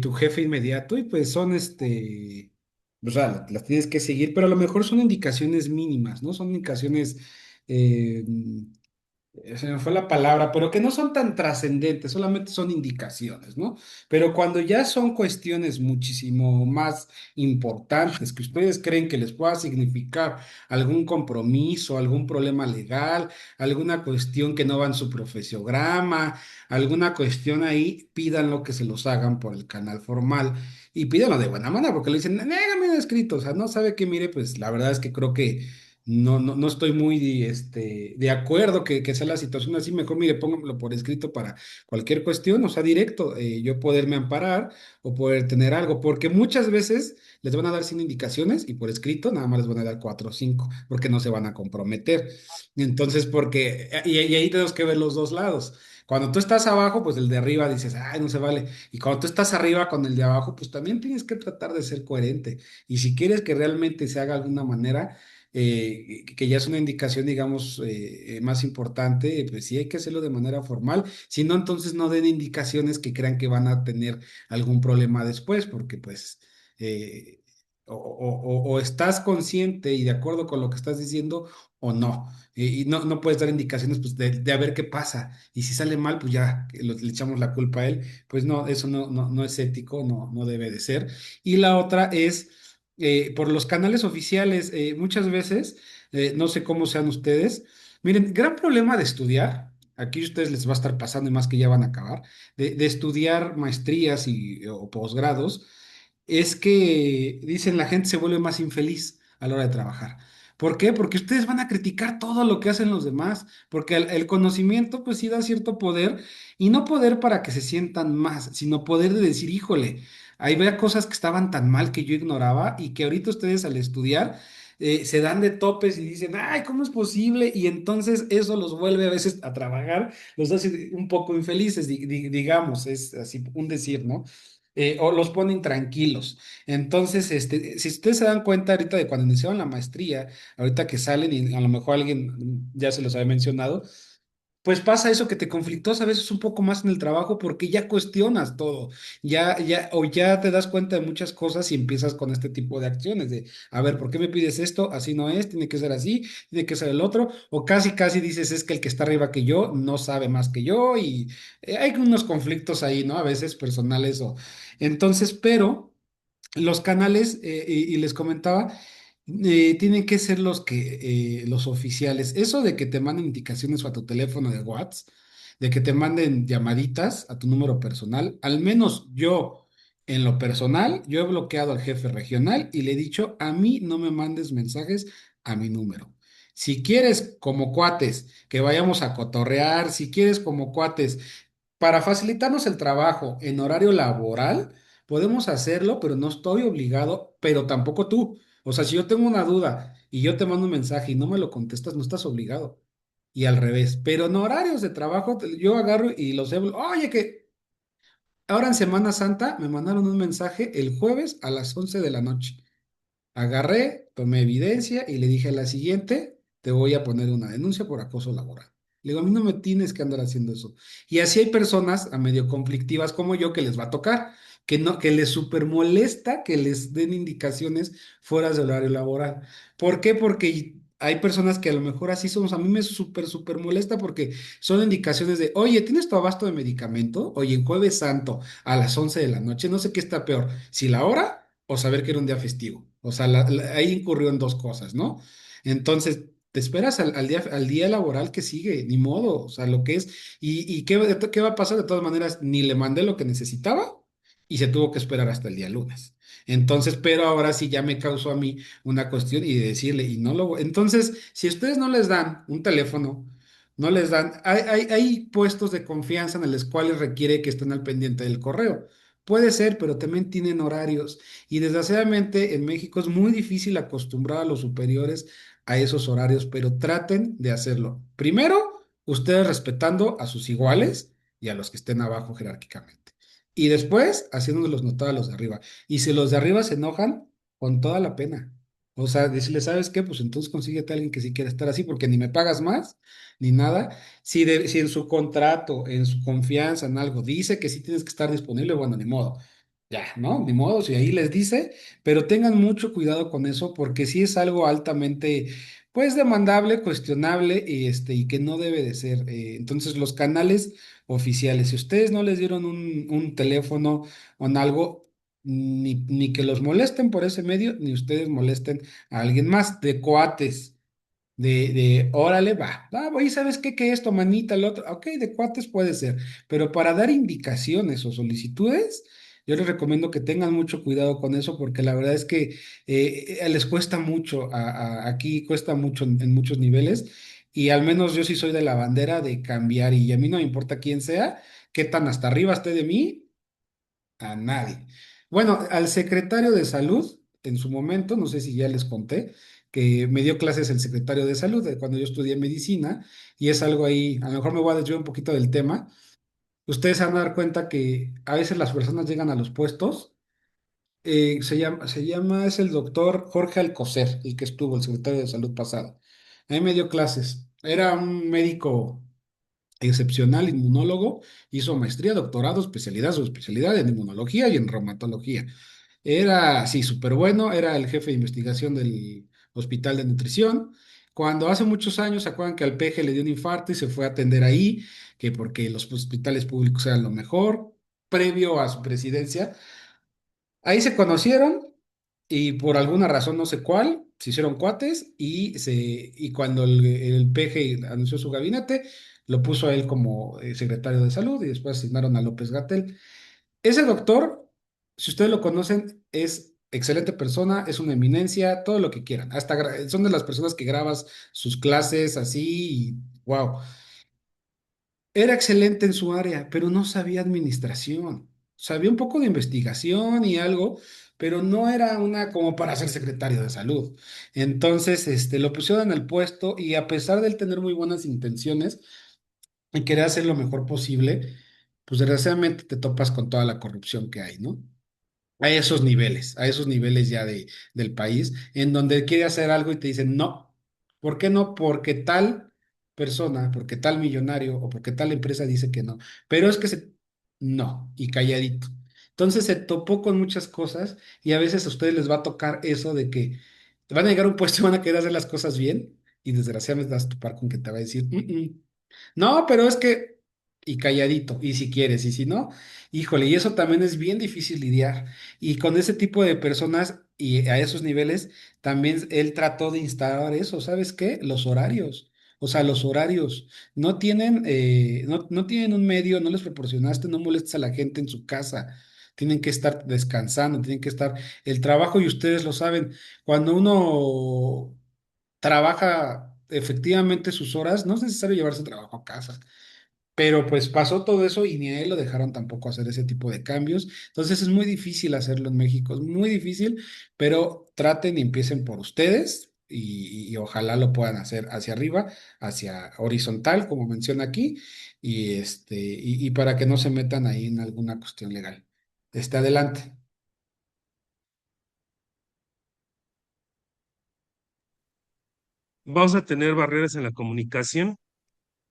tu jefe inmediato y pues son o sea, las tienes que seguir, pero a lo mejor son indicaciones mínimas, ¿no? Son indicaciones eh, se me fue la palabra, pero que no son tan trascendentes, solamente son indicaciones, ¿no? Pero cuando ya son cuestiones muchísimo más importantes, que ustedes creen que les pueda significar algún compromiso, algún problema legal, alguna cuestión que no va en su profesiograma, alguna cuestión ahí, pídanlo que se los hagan por el canal formal y pídanlo de buena manera, porque le dicen, négame un escrito, o sea, no sabe qué, mire, pues la verdad es que creo que no estoy muy de acuerdo que sea la situación así. Mejor, mire, póngamelo por escrito para cualquier cuestión, o sea, directo, yo poderme amparar o poder tener algo, porque muchas veces les van a dar sin indicaciones y por escrito nada más les van a dar cuatro o cinco, porque no se van a comprometer. Entonces, y ahí tenemos que ver los dos lados. Cuando tú estás abajo, pues el de arriba dices, ay, no se vale. Y cuando tú estás arriba con el de abajo, pues también tienes que tratar de ser coherente. Y si quieres que realmente se haga de alguna manera, que ya es una indicación, digamos, más importante, pues sí hay que hacerlo de manera formal. Si no, entonces no den indicaciones que crean que van a tener algún problema después, porque pues eh, o estás consciente y de acuerdo con lo que estás diciendo o no. Y no puedes dar indicaciones pues, de a ver qué pasa. Y si sale mal, pues ya le echamos la culpa a él. Pues no, eso no es ético, no debe de ser. Y la otra es por los canales oficiales, muchas veces, no sé cómo sean ustedes. Miren, gran problema de estudiar, aquí a ustedes les va a estar pasando y más que ya van a acabar, de estudiar maestrías o posgrados, es que dicen la gente se vuelve más infeliz a la hora de trabajar. ¿Por qué? Porque ustedes van a criticar todo lo que hacen los demás, porque el conocimiento pues sí da cierto poder y no poder para que se sientan más, sino poder de decir, híjole, ahí vea cosas que estaban tan mal que yo ignoraba y que ahorita ustedes al estudiar se dan de topes y dicen, ay, ¿cómo es posible? Y entonces eso los vuelve a veces a trabajar, los hace un poco infelices, digamos, es así un decir, ¿no? O los ponen tranquilos. Entonces, si ustedes se dan cuenta ahorita de cuando iniciaron la maestría, ahorita que salen y a lo mejor alguien ya se los había mencionado, pues pasa eso que te conflictúas a veces un poco más en el trabajo porque ya cuestionas todo, o ya te das cuenta de muchas cosas y empiezas con este tipo de acciones de, a ver, ¿por qué me pides esto? Así no es, tiene que ser así, tiene que ser el otro, o casi dices es que el que está arriba que yo no sabe más que yo y hay unos conflictos ahí, ¿no? A veces personales o entonces, pero los canales, y les comentaba, tienen que ser los oficiales. Eso de que te manden indicaciones a tu teléfono de WhatsApp, de que te manden llamaditas a tu número personal, al menos yo, en lo personal, yo he bloqueado al jefe regional y le he dicho, a mí no me mandes mensajes a mi número. Si quieres como cuates que vayamos a cotorrear, si quieres como cuates para facilitarnos el trabajo en horario laboral, podemos hacerlo, pero no estoy obligado, pero tampoco tú. O sea, si yo tengo una duda y yo te mando un mensaje y no me lo contestas, no estás obligado. Y al revés. Pero en horarios de trabajo, yo agarro y los hablo. Oye, que ahora en Semana Santa me mandaron un mensaje el jueves a las 11 de la noche. Agarré, tomé evidencia y le dije a la siguiente, te voy a poner una denuncia por acoso laboral. Le digo, a mí no me tienes que andar haciendo eso. Y así hay personas a medio conflictivas como yo que les va a tocar, que no, que les súper molesta que les den indicaciones fuera del horario laboral. ¿Por qué? Porque hay personas que a lo mejor así somos. A mí me súper molesta porque son indicaciones de, oye, ¿tienes tu abasto de medicamento? Oye, en Jueves Santo a las 11 de la noche, no sé qué está peor, si la hora o saber que era un día festivo. O sea, ahí incurrió en dos cosas, ¿no? Entonces, te esperas al día laboral que sigue, ni modo, o sea, lo que es. ¿Y qué va a pasar? De todas maneras, ni le mandé lo que necesitaba y se tuvo que esperar hasta el día lunes. Entonces, pero ahora sí ya me causó a mí una cuestión y de decirle, y no lo. Entonces, si ustedes no les dan un teléfono, no les dan, hay puestos de confianza en los cuales requiere que estén al pendiente del correo. Puede ser, pero también tienen horarios. Y desgraciadamente en México es muy difícil acostumbrar a los superiores a esos horarios, pero traten de hacerlo. Primero, ustedes respetando a sus iguales y a los que estén abajo jerárquicamente. Y después, haciéndolos notar a los de arriba. Y si los de arriba se enojan, con toda la pena. O sea, decirle, ¿sabes qué? Pues entonces consíguete a alguien que sí quiera estar así, porque ni me pagas más, ni nada. Si en su contrato, en su confianza, en algo, dice que sí tienes que estar disponible, bueno, ni modo. Ya, ¿no? Ni modo, si ahí les dice, pero tengan mucho cuidado con eso, porque sí es algo altamente, pues, demandable, cuestionable, y que no debe de ser. Entonces, los canales oficiales, si ustedes no les dieron un teléfono o en algo, ni que los molesten por ese medio, ni ustedes molesten a alguien más, de cuates, órale, va, oye, ¿sabes qué? Que esto, manita, el otro, ok, de cuates puede ser, pero para dar indicaciones o solicitudes, yo les recomiendo que tengan mucho cuidado con eso, porque la verdad es que les cuesta mucho, aquí cuesta mucho en muchos niveles, y al menos yo sí soy de la bandera de cambiar, y a mí no me importa quién sea, qué tan hasta arriba esté de mí, a nadie. Bueno, al secretario de salud, en su momento, no sé si ya les conté, que me dio clases el secretario de salud cuando yo estudié medicina, y es algo ahí, a lo mejor me voy a desviar un poquito del tema. Ustedes se van a dar cuenta que a veces las personas llegan a los puestos, es el doctor Jorge Alcocer, el que estuvo, el secretario de salud pasado. A mí me dio clases, era un médico excepcional, inmunólogo, hizo maestría, doctorado, especialidad, su especialidad en inmunología y en reumatología. Era, sí, súper bueno, era el jefe de investigación del Hospital de Nutrición. Cuando hace muchos años, ¿se acuerdan que al peje le dio un infarto y se fue a atender ahí? Que porque los hospitales públicos eran lo mejor, previo a su presidencia. Ahí se conocieron y por alguna razón, no sé cuál, se hicieron cuates y cuando el PG anunció su gabinete, lo puso a él como secretario de salud y después asignaron a López Gatell. Ese doctor, si ustedes lo conocen, es excelente persona, es una eminencia, todo lo que quieran. Hasta son de las personas que grabas sus clases así y wow. Era excelente en su área, pero no sabía administración. Sabía un poco de investigación y algo, pero no era una como para ser secretario de salud. Entonces, lo pusieron en el puesto y a pesar de él tener muy buenas intenciones y querer hacer lo mejor posible, pues desgraciadamente te topas con toda la corrupción que hay, ¿no? A esos niveles ya del país, en donde quiere hacer algo y te dicen no. ¿Por qué no? Porque tal persona, porque tal millonario o porque tal empresa dice que no. Pero es que no, y calladito. Entonces se topó con muchas cosas y a veces a ustedes les va a tocar eso de que te van a llegar a un puesto y van a querer hacer las cosas bien y desgraciadamente te vas a topar con que te va a decir, no, pero es que, y calladito, y si quieres, y si no, híjole, y eso también es bien difícil lidiar. Y con ese tipo de personas y a esos niveles, también él trató de instalar eso, ¿sabes qué? Los horarios. O sea, los horarios no tienen un medio, no les proporcionaste, no molestes a la gente en su casa. Tienen que estar descansando, tienen que estar el trabajo, y ustedes lo saben, cuando uno trabaja efectivamente sus horas, no es necesario llevarse el trabajo a casa. Pero pues pasó todo eso y ni a él lo dejaron tampoco hacer ese tipo de cambios. Entonces es muy difícil hacerlo en México, es muy difícil, pero traten y empiecen por ustedes y ojalá lo puedan hacer hacia arriba, hacia horizontal, como menciona aquí, y para que no se metan ahí en alguna cuestión legal. Adelante. Vamos a tener barreras en la comunicación.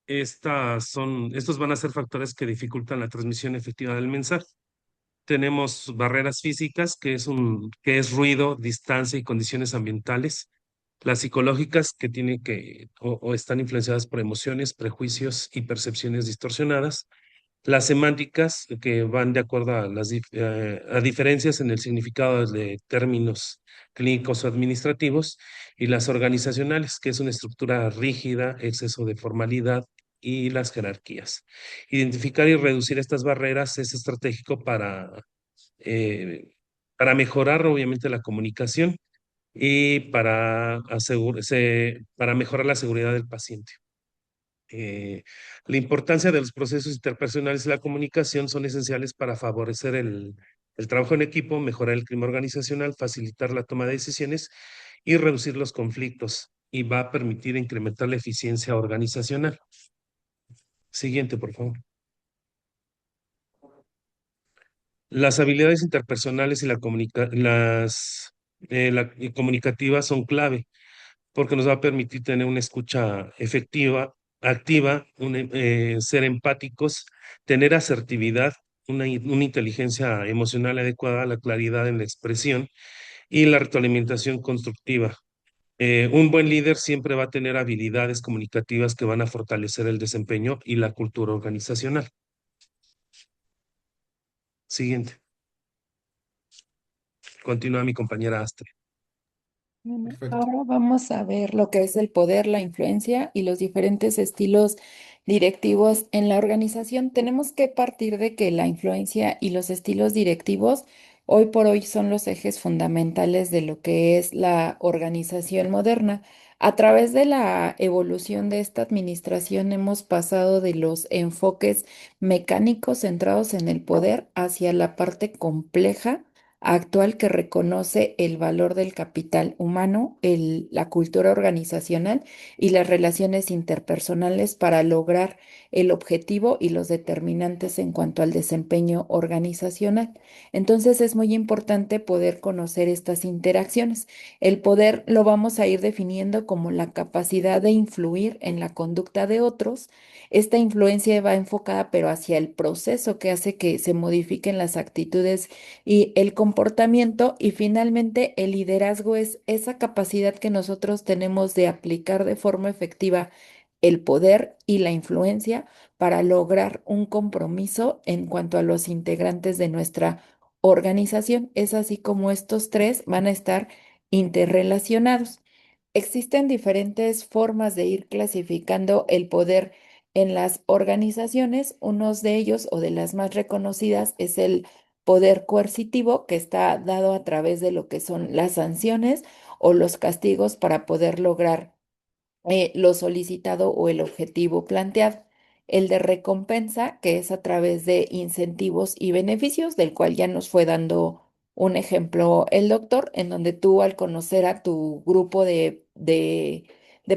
Estos van a ser factores que dificultan la transmisión efectiva del mensaje. Tenemos barreras físicas, que es ruido, distancia y condiciones ambientales. las psicológicas que tienen o están influenciadas por emociones, prejuicios y percepciones distorsionadas, las semánticas que van de acuerdo a a diferencias en el significado de términos clínicos o administrativos, y las organizacionales, que es una estructura rígida, exceso de formalidad y las jerarquías. Identificar y reducir estas barreras es estratégico eh, para mejorar obviamente la comunicación y para mejorar la seguridad del paciente. Eh, la importancia de los procesos interpersonales y la comunicación son esenciales para favorecer el trabajo en equipo, mejorar el clima organizacional, facilitar la toma de decisiones y reducir los conflictos, y va a permitir incrementar la eficiencia organizacional. Siguiente, por favor. Las habilidades interpersonales y y comunicativas son clave, porque nos va a permitir tener una escucha efectiva, activa, ser empáticos, tener asertividad, una inteligencia emocional adecuada, la claridad en la expresión y la retroalimentación constructiva. Un buen líder siempre va a tener habilidades comunicativas que van a fortalecer el desempeño y la cultura organizacional. Siguiente. Continúa mi compañera Astrid. Bueno, Perfecto. ahora vamos a ver lo que es el poder, la influencia y los diferentes estilos directivos en la organización. Tenemos que partir de que la influencia y los estilos directivos hoy por hoy son los ejes fundamentales de lo que es la organización moderna. A través de la evolución de esta administración hemos pasado de los enfoques mecánicos centrados en el poder hacia la parte compleja actual que reconoce el valor del capital humano, la cultura organizacional y las relaciones interpersonales para lograr el objetivo y los determinantes en cuanto al desempeño organizacional. Entonces es muy importante poder conocer estas interacciones. El poder lo vamos a ir definiendo como la capacidad de influir en la conducta de otros. Esta influencia va enfocada pero hacia el proceso que hace que se modifiquen las actitudes y el comportamiento, y finalmente el liderazgo es esa capacidad que nosotros tenemos de aplicar de forma efectiva el poder y la influencia para lograr un compromiso en cuanto a los integrantes de nuestra organización. Es así como estos tres van a estar interrelacionados. Existen diferentes formas de ir clasificando el poder en las organizaciones. Unos de ellos, o de las más reconocidas, es el poder coercitivo, que está dado a través de lo que son las sanciones o los castigos para poder lograr lo solicitado o el objetivo planteado. El de recompensa, que es a través de incentivos y beneficios, del cual ya nos fue dando un ejemplo el doctor, en donde tú, al conocer a tu grupo de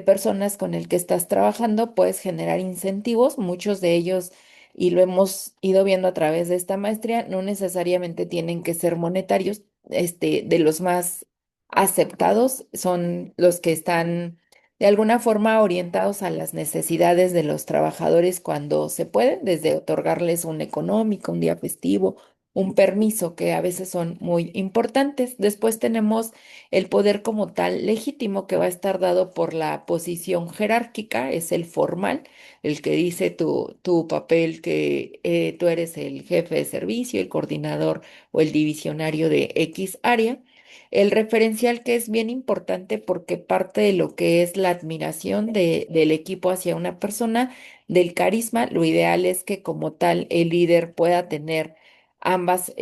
personas con el que estás trabajando, puedes generar incentivos, muchos de ellos, y lo hemos ido viendo a través de esta maestría, no necesariamente tienen que ser monetarios. De los más aceptados son los que están de alguna forma orientados a las necesidades de los trabajadores cuando se pueden, desde otorgarles un económico, un día festivo, un permiso, que a veces son muy importantes. Después tenemos el poder como tal legítimo, que va a estar dado por la posición jerárquica, es el formal, el que dice tu papel, que tú eres el jefe de servicio, el coordinador o el divisionario de X área. El referencial, que es bien importante porque parte de lo que es la admiración del equipo hacia una persona, del carisma. Lo ideal es que como tal el líder pueda tener ambas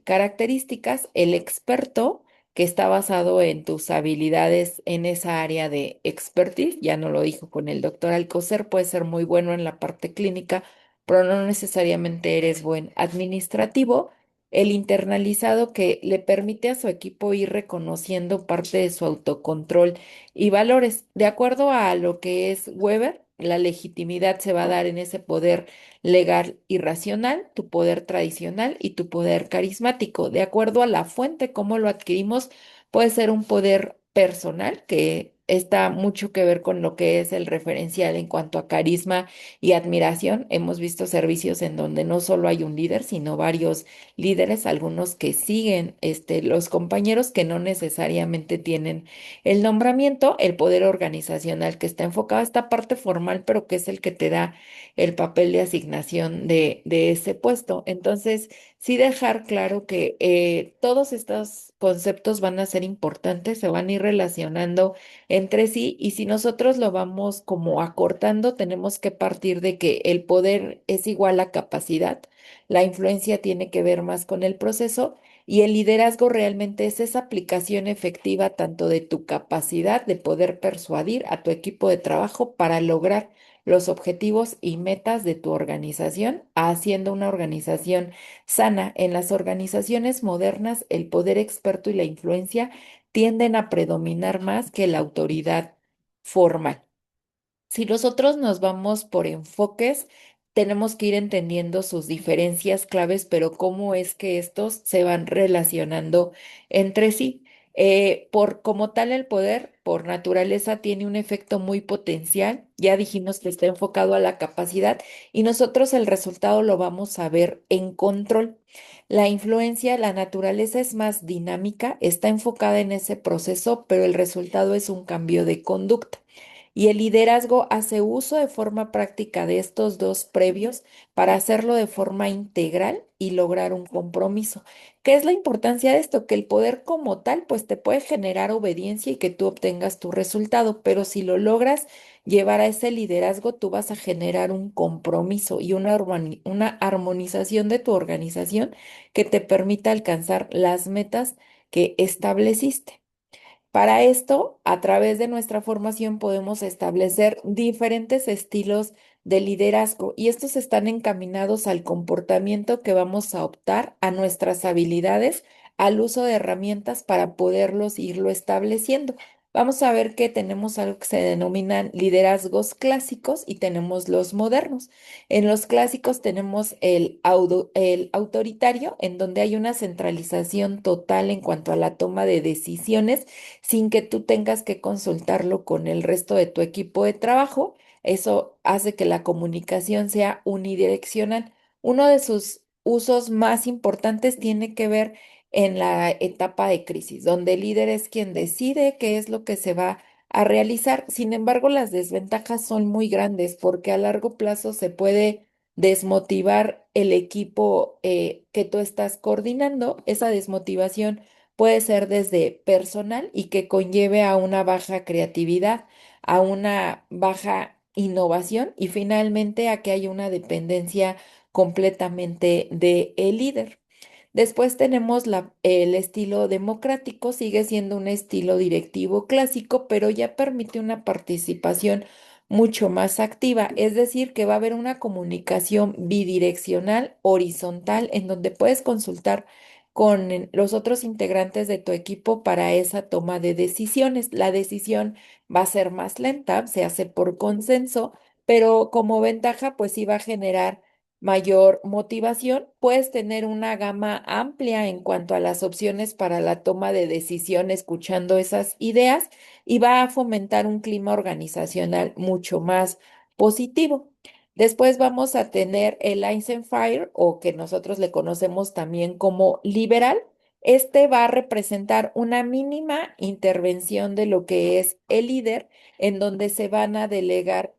características. El experto, que está basado en tus habilidades en esa área de expertise, ya no lo dijo con el doctor Alcocer, puede ser muy bueno en la parte clínica, pero no necesariamente eres buen administrativo. El internalizado, que le permite a su equipo ir reconociendo parte de su autocontrol y valores. De acuerdo a lo que es Weber, la legitimidad se va a dar en ese poder legal y racional, tu poder tradicional y tu poder carismático. De acuerdo a la fuente, cómo lo adquirimos, puede ser un poder personal, que está mucho que ver con lo que es el referencial en cuanto a carisma y admiración. Hemos visto servicios en donde no solo hay un líder, sino varios líderes, algunos que siguen los compañeros que no necesariamente tienen el nombramiento, el poder organizacional que está enfocado a esta parte formal, pero que es el que te da el papel de asignación de ese puesto. Entonces, sí dejar claro que todos estos conceptos van a ser importantes, se van a ir relacionando entre sí y si nosotros lo vamos como acortando, tenemos que partir de que el poder es igual a capacidad, la influencia tiene que ver más con el proceso y el liderazgo realmente es esa aplicación efectiva tanto de tu capacidad de poder persuadir a tu equipo de trabajo para lograr los objetivos y metas de tu organización, haciendo una organización sana. En las organizaciones modernas, el poder experto y la influencia tienden a predominar más que la autoridad formal. Si nosotros nos vamos por enfoques, tenemos que ir entendiendo sus diferencias claves, pero cómo es que estos se van relacionando entre sí. Por como tal, el poder, por naturaleza, tiene un efecto muy potencial. Ya dijimos que está enfocado a la capacidad y nosotros el resultado lo vamos a ver en control. La influencia, la naturaleza es más dinámica, está enfocada en ese proceso, pero el resultado es un cambio de conducta. Y el liderazgo hace uso de forma práctica de estos dos previos para hacerlo de forma integral y lograr un compromiso. ¿Qué es la importancia de esto? Que el poder como tal, pues te puede generar obediencia y que tú obtengas tu resultado, pero si lo logras llevar a ese liderazgo, tú vas a generar un compromiso y una armonización de tu organización que te permita alcanzar las metas que estableciste. Para esto, a través de nuestra formación podemos establecer diferentes estilos de liderazgo y estos están encaminados al comportamiento que vamos a optar, a nuestras habilidades, al uso de herramientas para poderlos irlo estableciendo. Vamos a ver que tenemos algo que se denominan liderazgos clásicos y tenemos los modernos. En los clásicos tenemos el autoritario, en donde hay una centralización total en cuanto a la toma de decisiones sin que tú tengas que consultarlo con el resto de tu equipo de trabajo. Eso hace que la comunicación sea unidireccional. Uno de sus usos más importantes tiene que ver en la etapa de crisis, donde el líder es quien decide qué es lo que se va a realizar. Sin embargo, las desventajas son muy grandes porque a largo plazo se puede desmotivar el equipo que tú estás coordinando. Esa desmotivación puede ser desde personal y que conlleve a una baja creatividad, a una baja innovación y finalmente a que haya una dependencia completamente de el líder. Después tenemos el estilo democrático, sigue siendo un estilo directivo clásico, pero ya permite una participación mucho más activa, es decir, que va a haber una comunicación bidireccional, horizontal, en donde puedes consultar con los otros integrantes de tu equipo para esa toma de decisiones. La decisión va a ser más lenta, se hace por consenso, pero como ventaja, pues sí va a generar mayor motivación, puedes tener una gama amplia en cuanto a las opciones para la toma de decisión escuchando esas ideas y va a fomentar un clima organizacional mucho más positivo. Después vamos a tener el Eisenhower o que nosotros le conocemos también como liberal. Este va a representar una mínima intervención de lo que es el líder, en donde se van a delegar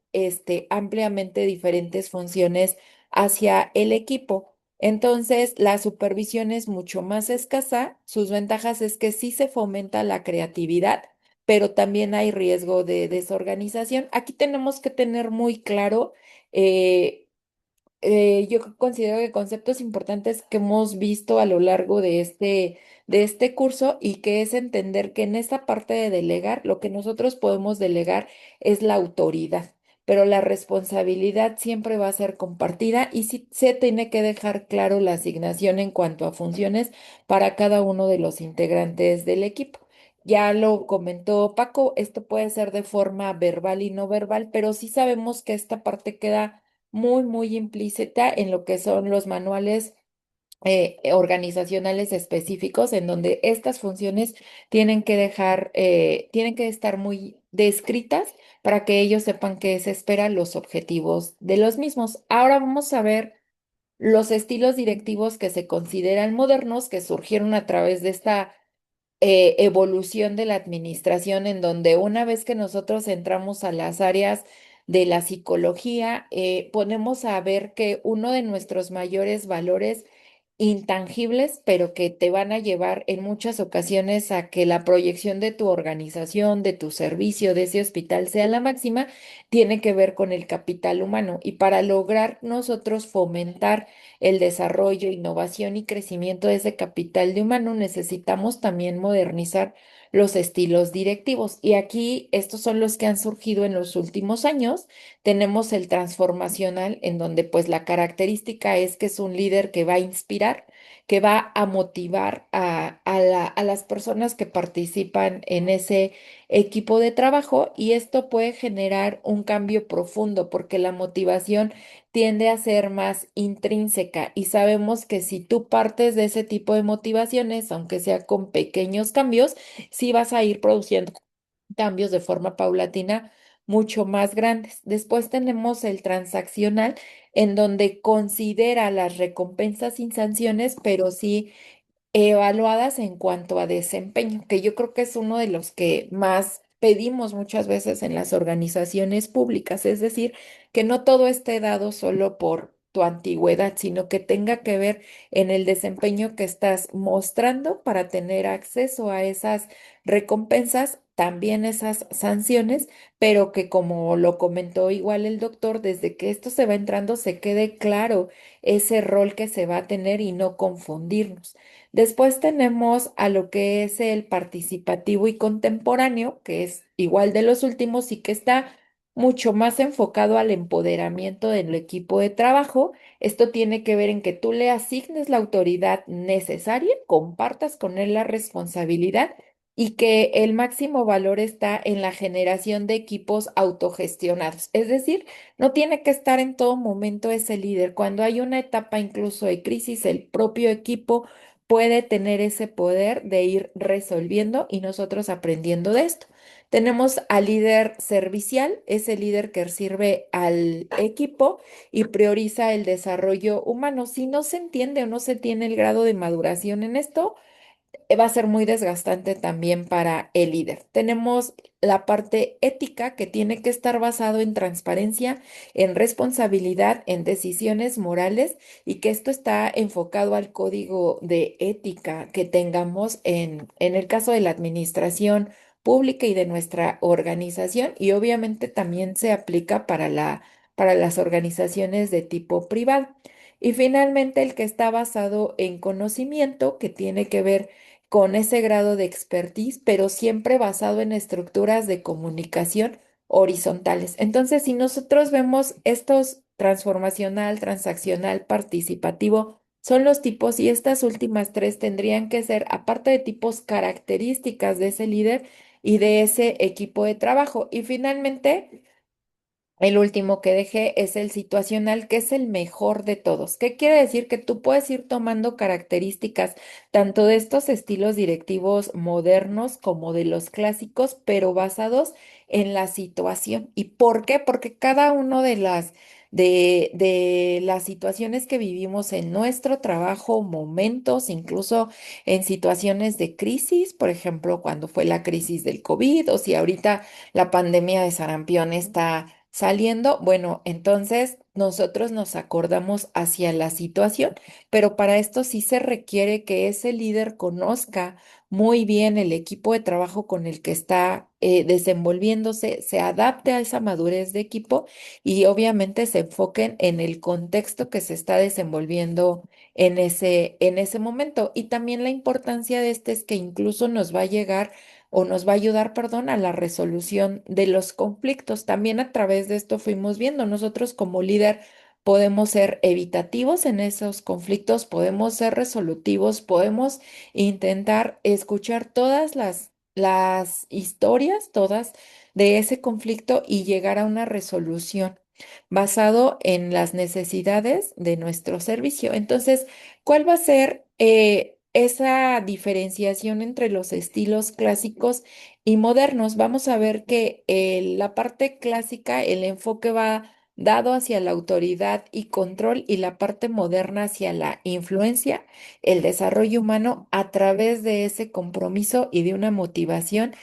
ampliamente diferentes funciones hacia el equipo. Entonces, la supervisión es mucho más escasa. Sus ventajas es que sí se fomenta la creatividad, pero también hay riesgo de desorganización. Aquí tenemos que tener muy claro eh, yo considero que conceptos importantes que hemos visto a lo largo de este curso y que es entender que en esta parte de delegar, lo que nosotros podemos delegar es la autoridad, pero la responsabilidad siempre va a ser compartida y sí se tiene que dejar claro la asignación en cuanto a funciones para cada uno de los integrantes del equipo. Ya lo comentó Paco, esto puede ser de forma verbal y no verbal, pero sí sabemos que esta parte queda muy implícita en lo que son los manuales organizacionales específicos, en donde estas funciones tienen que estar muy descritas para que ellos sepan qué se espera, los objetivos de los mismos. Ahora vamos a ver los estilos directivos que se consideran modernos, que surgieron a través de esta evolución de la administración, en donde una vez que nosotros entramos a las áreas de la psicología, ponemos a ver que uno de nuestros mayores valores intangibles, pero que te van a llevar en muchas ocasiones a que la proyección de tu organización, de tu servicio, de ese hospital sea la máxima, tiene que ver con el capital humano. Y para lograr nosotros fomentar el desarrollo, innovación y crecimiento de ese capital de humano, necesitamos también modernizar los estilos directivos. Y aquí estos son los que han surgido en los últimos años. Tenemos el transformacional, en donde pues la característica es que es un líder que va a inspirar, que va a motivar a las personas que participan en ese equipo de trabajo, y esto puede generar un cambio profundo porque la motivación tiende a ser más intrínseca, y sabemos que si tú partes de ese tipo de motivaciones, aunque sea con pequeños cambios, sí vas a ir produciendo cambios de forma paulatina mucho más grandes. Después tenemos el transaccional, en donde considera las recompensas sin sanciones, pero sí evaluadas en cuanto a desempeño, que yo creo que es uno de los que más pedimos muchas veces en las organizaciones públicas, es decir, que no todo esté dado solo por tu antigüedad, sino que tenga que ver en el desempeño que estás mostrando para tener acceso a esas recompensas, también esas sanciones, pero que, como lo comentó igual el doctor, desde que esto se va entrando se quede claro ese rol que se va a tener y no confundirnos. Después tenemos a lo que es el participativo y contemporáneo, que es igual de los últimos y que está mucho más enfocado al empoderamiento del equipo de trabajo. Esto tiene que ver en que tú le asignes la autoridad necesaria, compartas con él la responsabilidad, y que el máximo valor está en la generación de equipos autogestionados. Es decir, no tiene que estar en todo momento ese líder. Cuando hay una etapa incluso de crisis, el propio equipo puede tener ese poder de ir resolviendo y nosotros aprendiendo de esto. Tenemos al líder servicial, ese líder que sirve al equipo y prioriza el desarrollo humano. Si no se entiende o no se tiene el grado de maduración en esto, va a ser muy desgastante también para el líder. Tenemos la parte ética, que tiene que estar basado en transparencia, en responsabilidad, en decisiones morales, y que esto está enfocado al código de ética que tengamos en el caso de la administración pública y de nuestra organización, y obviamente también se aplica para las organizaciones de tipo privado. Y finalmente el que está basado en conocimiento, que tiene que ver con ese grado de expertise, pero siempre basado en estructuras de comunicación horizontales. Entonces, si nosotros vemos estos transformacional, transaccional, participativo, son los tipos, y estas últimas tres tendrían que ser, aparte de tipos, características de ese líder y de ese equipo de trabajo. Y finalmente, el último que dejé es el situacional, que es el mejor de todos. ¿Qué quiere decir? Que tú puedes ir tomando características tanto de estos estilos directivos modernos como de los clásicos, pero basados en la situación. ¿Y por qué? Porque cada uno de las situaciones que vivimos en nuestro trabajo, momentos, incluso en situaciones de crisis, por ejemplo, cuando fue la crisis del COVID, o si ahorita la pandemia de sarampión está saliendo, bueno, entonces nosotros nos acordamos hacia la situación, pero para esto sí se requiere que ese líder conozca muy bien el equipo de trabajo con el que está desenvolviéndose, se adapte a esa madurez de equipo y obviamente se enfoquen en el contexto que se está desenvolviendo en ese momento. Y también la importancia de este es que incluso nos va a llegar o nos va a ayudar, perdón, a la resolución de los conflictos. También a través de esto fuimos viendo, nosotros como líder podemos ser evitativos en esos conflictos, podemos ser resolutivos, podemos intentar escuchar todas las historias, todas de ese conflicto, y llegar a una resolución basado en las necesidades de nuestro servicio. Entonces, ¿cuál va a ser esa diferenciación entre los estilos clásicos y modernos. Vamos a ver que la parte clásica, el enfoque va dado hacia la autoridad y control y la parte moderna hacia la influencia, el desarrollo humano a través de ese compromiso y de una motivación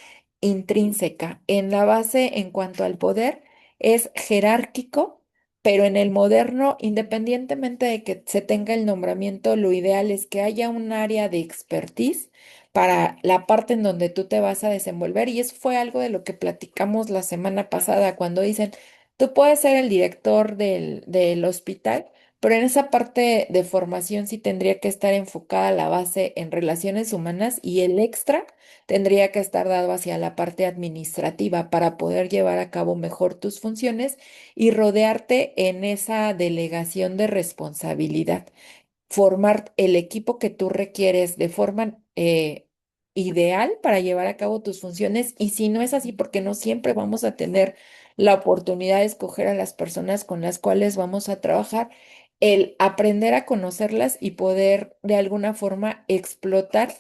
intrínseca. En la base, en cuanto al poder, es jerárquico, pero en el moderno, independientemente de que se tenga el nombramiento, lo ideal es que haya un área de expertise para la parte en donde tú te vas a desenvolver. Y eso fue algo de lo que platicamos la semana pasada, cuando dicen, tú puedes ser el director del hospital, pero en esa parte de formación sí tendría que estar enfocada la base en relaciones humanas y el extra tendría que estar dado hacia la parte administrativa para poder llevar a cabo mejor tus funciones y rodearte en esa delegación de responsabilidad, formar el equipo que tú requieres de forma ideal para llevar a cabo tus funciones. Y si no es así, porque no siempre vamos a tener la oportunidad de escoger a las personas con las cuales vamos a trabajar, el aprender a conocerlas y poder de alguna forma explotar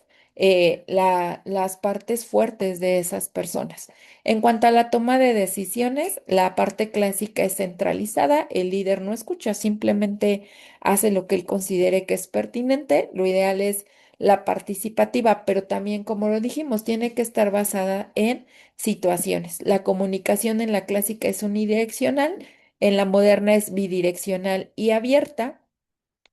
las partes fuertes de esas personas. En cuanto a la toma de decisiones, la parte clásica es centralizada, el líder no escucha, simplemente hace lo que él considere que es pertinente. Lo ideal es la participativa, pero también, como lo dijimos, tiene que estar basada en situaciones. La comunicación en la clásica es unidireccional, en la moderna es bidireccional y abierta.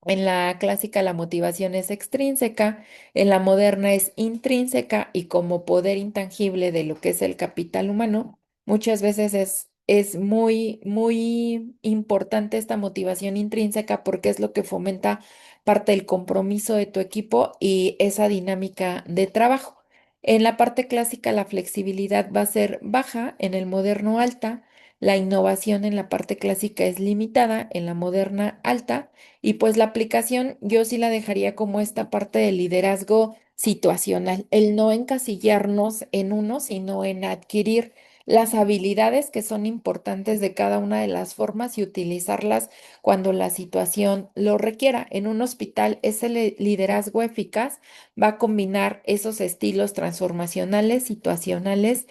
En la clásica la motivación es extrínseca, en la moderna es intrínseca y como poder intangible de lo que es el capital humano, muchas veces es muy, muy importante esta motivación intrínseca porque es lo que fomenta parte del compromiso de tu equipo y esa dinámica de trabajo. En la parte clásica la flexibilidad va a ser baja, en el moderno alta, la innovación en la parte clásica es limitada, en la moderna alta y pues la aplicación yo sí la dejaría como esta parte del liderazgo situacional, el no encasillarnos en uno, sino en adquirir las habilidades que son importantes de cada una de las formas y utilizarlas cuando la situación lo requiera. En un hospital, ese liderazgo eficaz va a combinar esos estilos transformacionales, situacionales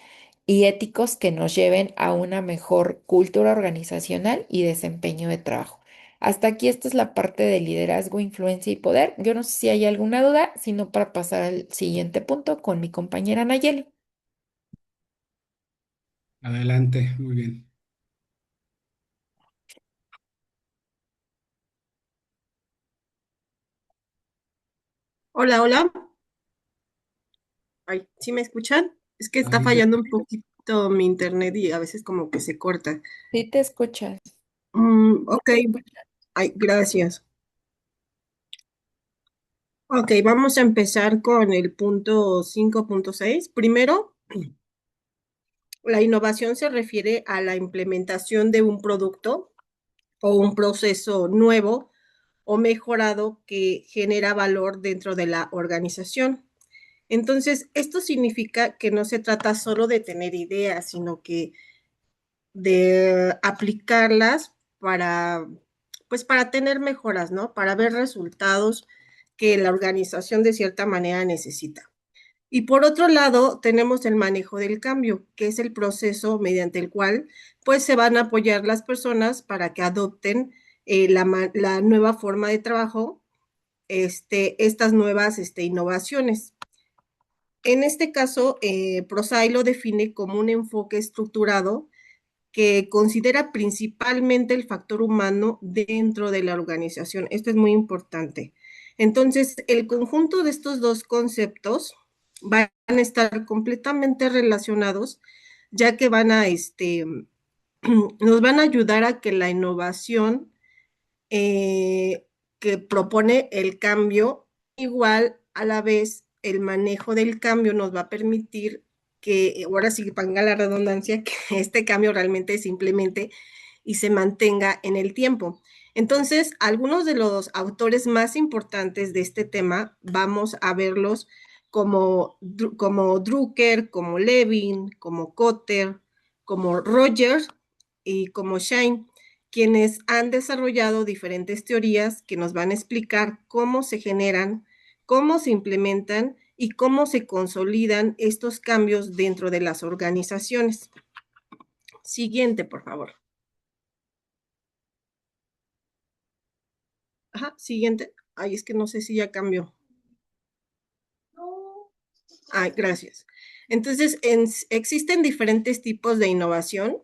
y éticos que nos lleven a una mejor cultura organizacional y desempeño de trabajo. Hasta aquí esta es la parte de liderazgo, influencia y poder. Yo no sé si hay alguna duda, sino para pasar al siguiente punto con mi compañera Nayeli. Adelante, muy bien. Hola, hola. Ay, ¿sí me escuchan? Es que está Ahí te- fallando un poquito mi internet y a veces como que se corta. Sí, te escuchas. Ok, ay, gracias. Ok, vamos a empezar con el punto 5.6. Primero, la innovación se refiere a la implementación de un producto o un proceso nuevo o mejorado que genera valor dentro de la organización. Entonces, esto significa que no se trata solo de tener ideas, sino que de aplicarlas para, pues para tener mejoras, ¿no? Para ver resultados que la organización de cierta manera necesita. Y por otro lado, tenemos el manejo del cambio, que es el proceso mediante el cual pues se van a apoyar las personas para que adopten la nueva forma de trabajo, estas nuevas innovaciones. En este caso, ProSci lo define como un enfoque estructurado que considera principalmente el factor humano dentro de la organización. Esto es muy importante. Entonces, el conjunto de estos dos conceptos van a estar completamente relacionados, ya que nos van a ayudar a que la innovación que propone el cambio, igual a la vez el manejo del cambio nos va a permitir que, ahora sí, valga la redundancia, que este cambio realmente simplemente y se mantenga en el tiempo. Entonces, algunos de los autores más importantes de este tema, vamos a verlos como Drucker, como Levin, como Kotter, como Rogers y como Shine, quienes han desarrollado diferentes teorías que nos van a explicar cómo se generan cómo se implementan y cómo se consolidan estos cambios dentro de las organizaciones. Siguiente, por favor. Ajá, siguiente. Ay, es que no sé si ya cambió. Ay, gracias. Entonces, existen diferentes tipos de innovación.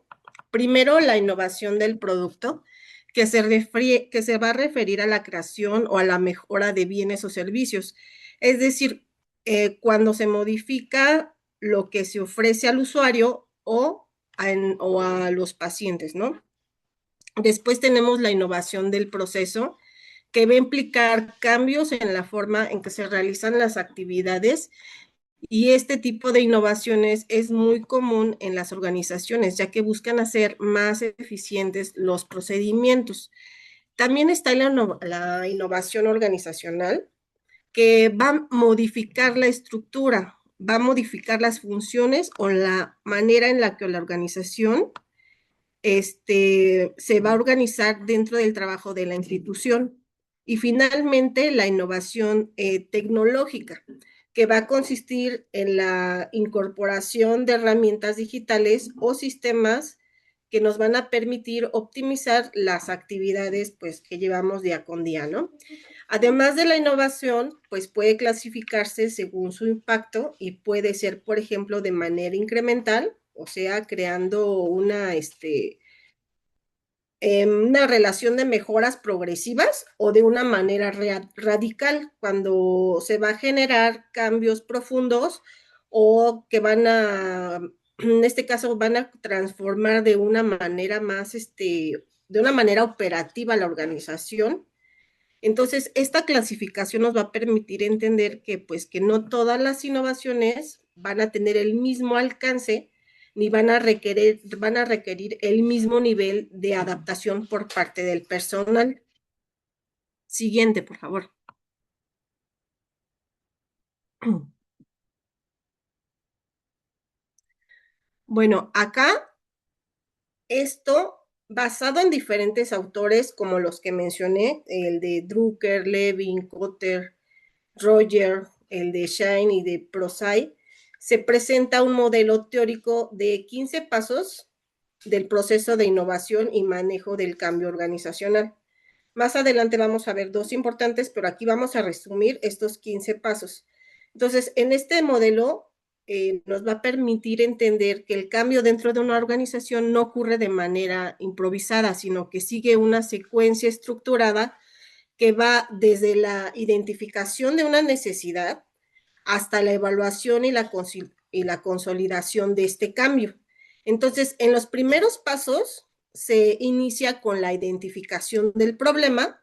Primero, la innovación del producto, que se va a referir a la creación o a la mejora de bienes o servicios. Es decir, cuando se modifica lo que se ofrece al usuario o a los pacientes, ¿no? Después tenemos la innovación del proceso, que va a implicar cambios en la forma en que se realizan las actividades, y este tipo de innovaciones es muy común en las organizaciones, ya que buscan hacer más eficientes los procedimientos. También está la innovación organizacional, que va a modificar la estructura, va a modificar las funciones o la manera en la que la organización se va a organizar dentro del trabajo de la institución. Y finalmente, la innovación tecnológica, que va a consistir en la incorporación de herramientas digitales o sistemas que nos van a permitir optimizar las actividades pues, que llevamos día con día, ¿no? Además de la innovación, pues puede clasificarse según su impacto y puede ser, por ejemplo, de manera incremental, o sea, creando una relación de mejoras progresivas, o de una manera radical, cuando se va a generar cambios profundos o que en este caso, van a transformar de una manera de una manera operativa la organización. Entonces, esta clasificación nos va a permitir entender que, pues, que no todas las innovaciones van a tener el mismo alcance, ni van a requerir el mismo nivel de adaptación por parte del personal. Siguiente, por favor. Bueno, acá esto, basado en diferentes autores como los que mencioné, el de Drucker, Levin, Kotter, Roger, el de Shine y de Prosai, se presenta un modelo teórico de 15 pasos del proceso de innovación y manejo del cambio organizacional. Más adelante vamos a ver dos importantes, pero aquí vamos a resumir estos 15 pasos. Entonces, en este modelo nos va a permitir entender que el cambio dentro de una organización no ocurre de manera improvisada, sino que sigue una secuencia estructurada que va desde la identificación de una necesidad hasta la evaluación y la consolidación de este cambio. Entonces, en los primeros pasos se inicia con la identificación del problema,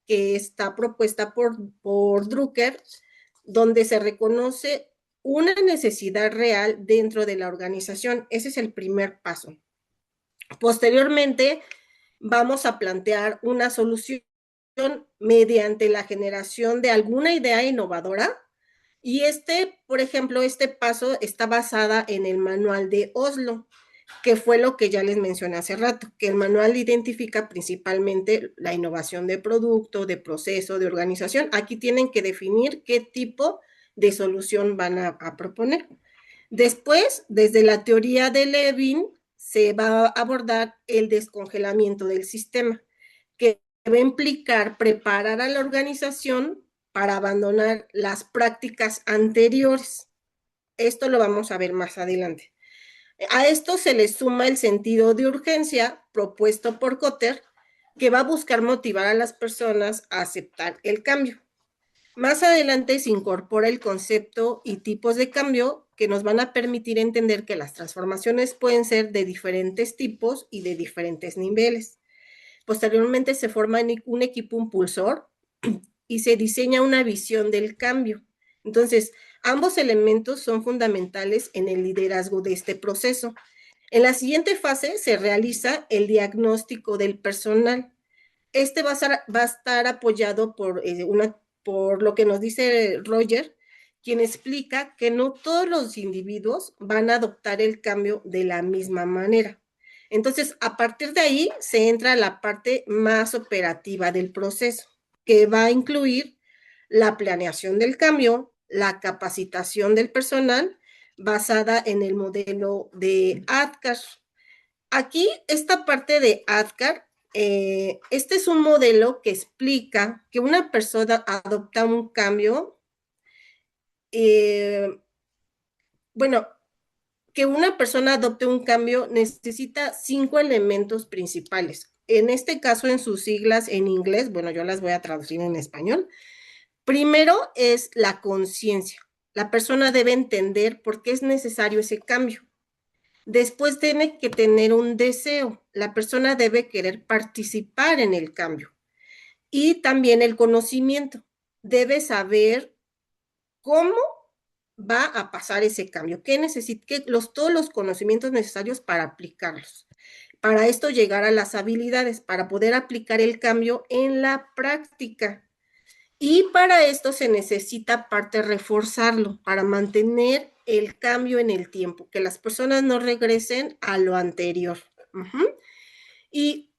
que está propuesta por Drucker, donde se reconoce una necesidad real dentro de la organización. Ese es el primer paso. Posteriormente, vamos a plantear una solución mediante la generación de alguna idea innovadora. Y por ejemplo, este paso está basada en el manual de Oslo, que fue lo que ya les mencioné hace rato, que el manual identifica principalmente la innovación de producto, de proceso, de organización. Aquí tienen que definir qué tipo de solución van a proponer. Después, desde la teoría de Levin, se va a abordar el descongelamiento del sistema, que va a implicar preparar a la organización para abandonar las prácticas anteriores. Esto lo vamos a ver más adelante. A esto se le suma el sentido de urgencia propuesto por Kotter, que va a buscar motivar a las personas a aceptar el cambio. Más adelante se incorpora el concepto y tipos de cambio, que nos van a permitir entender que las transformaciones pueden ser de diferentes tipos y de diferentes niveles. Posteriormente se forma un equipo impulsor y se diseña una visión del cambio. Entonces, ambos elementos son fundamentales en el liderazgo de este proceso. En la siguiente fase se realiza el diagnóstico del personal. Este va a estar apoyado por lo que nos dice Roger, quien explica que no todos los individuos van a adoptar el cambio de la misma manera. Entonces, a partir de ahí se entra a la parte más operativa del proceso, que va a incluir la planeación del cambio, la capacitación del personal basada en el modelo de ADKAR. Aquí, esta parte de ADKAR, este es un modelo que explica que una persona adopta un cambio, bueno, que una persona adopte un cambio necesita 5 elementos principales. En este caso, en sus siglas en inglés, bueno, yo las voy a traducir en español. Primero es la conciencia. La persona debe entender por qué es necesario ese cambio. Después tiene que tener un deseo. La persona debe querer participar en el cambio. Y también el conocimiento. Debe saber cómo va a pasar ese cambio, qué necesita, todos los conocimientos necesarios para aplicarlos. Para esto llegar a las habilidades, para poder aplicar el cambio en la práctica. Y para esto se necesita parte reforzarlo, para mantener el cambio en el tiempo, que las personas no regresen a lo anterior. Y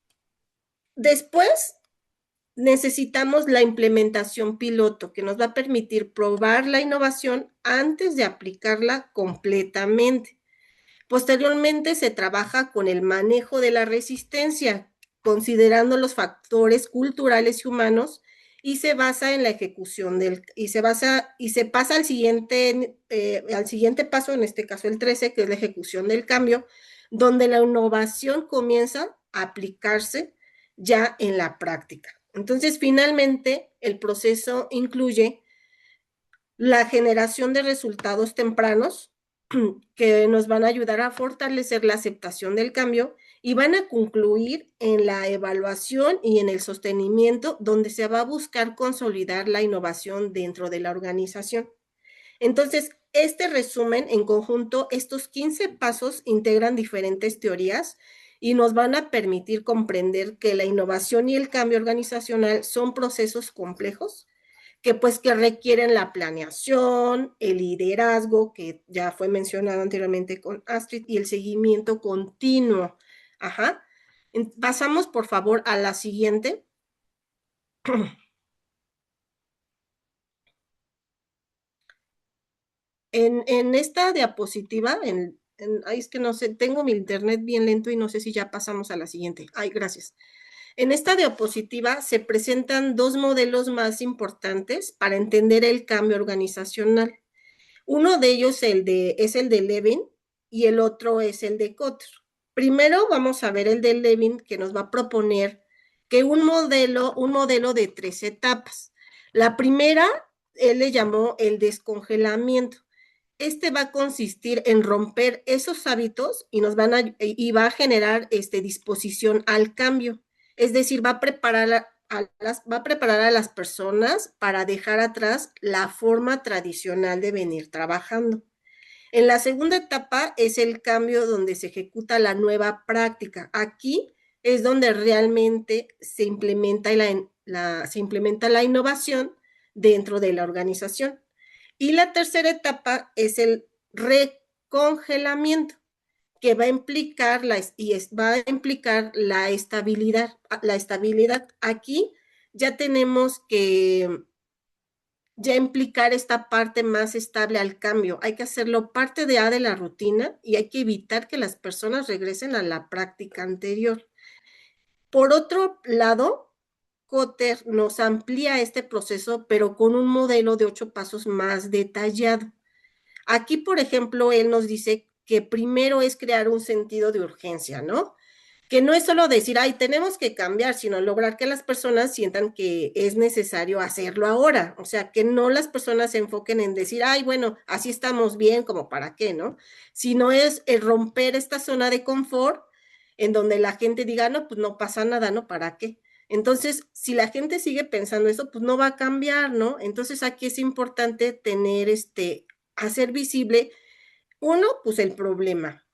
después necesitamos la implementación piloto, que nos va a permitir probar la innovación antes de aplicarla completamente. Posteriormente se trabaja con el manejo de la resistencia, considerando los factores culturales y humanos, y se basa en la ejecución y se pasa al siguiente paso, en este caso el 13, que es la ejecución del cambio, donde la innovación comienza a aplicarse ya en la práctica. Entonces, finalmente, el proceso incluye la generación de resultados tempranos que nos van a ayudar a fortalecer la aceptación del cambio y van a concluir en la evaluación y en el sostenimiento, donde se va a buscar consolidar la innovación dentro de la organización. Entonces, este resumen en conjunto, estos 15 pasos integran diferentes teorías y nos van a permitir comprender que la innovación y el cambio organizacional son procesos complejos que requieren la planeación, el liderazgo, que ya fue mencionado anteriormente con Astrid, y el seguimiento continuo. Ajá. Pasamos, por favor, a la siguiente. En esta diapositiva, ay, es que no sé, tengo mi internet bien lento y no sé si ya pasamos a la siguiente. Ay, gracias. En esta diapositiva se presentan dos modelos más importantes para entender el cambio organizacional. Uno de ellos es el de Levin y el otro es el de Kotter. Primero vamos a ver el de Levin, que nos va a proponer que un modelo de 3 etapas. La primera, él le llamó el descongelamiento. Este va a consistir en romper esos hábitos y va a generar disposición al cambio. Es decir, va a preparar a las personas para dejar atrás la forma tradicional de venir trabajando. En la segunda etapa es el cambio donde se ejecuta la nueva práctica. Aquí es donde realmente se implementa la innovación dentro de la organización. Y la tercera etapa es el recongelamiento, que va a implicar la estabilidad. La estabilidad aquí ya tenemos que ya implicar esta parte más estable al cambio. Hay que hacerlo parte de la rutina y hay que evitar que las personas regresen a la práctica anterior. Por otro lado, Kotter nos amplía este proceso, pero con un modelo de 8 pasos más detallado. Aquí, por ejemplo, él nos dice que primero es crear un sentido de urgencia, ¿no? Que no es solo decir, ay, tenemos que cambiar, sino lograr que las personas sientan que es necesario hacerlo ahora. O sea, que no las personas se enfoquen en decir, ay, bueno, así estamos bien, como para qué, ¿no? Sino es romper esta zona de confort en donde la gente diga, no, pues no pasa nada, ¿no? ¿Para qué? Entonces, si la gente sigue pensando eso, pues no va a cambiar, ¿no? Entonces, aquí es importante tener hacer visible, uno, pues el problema,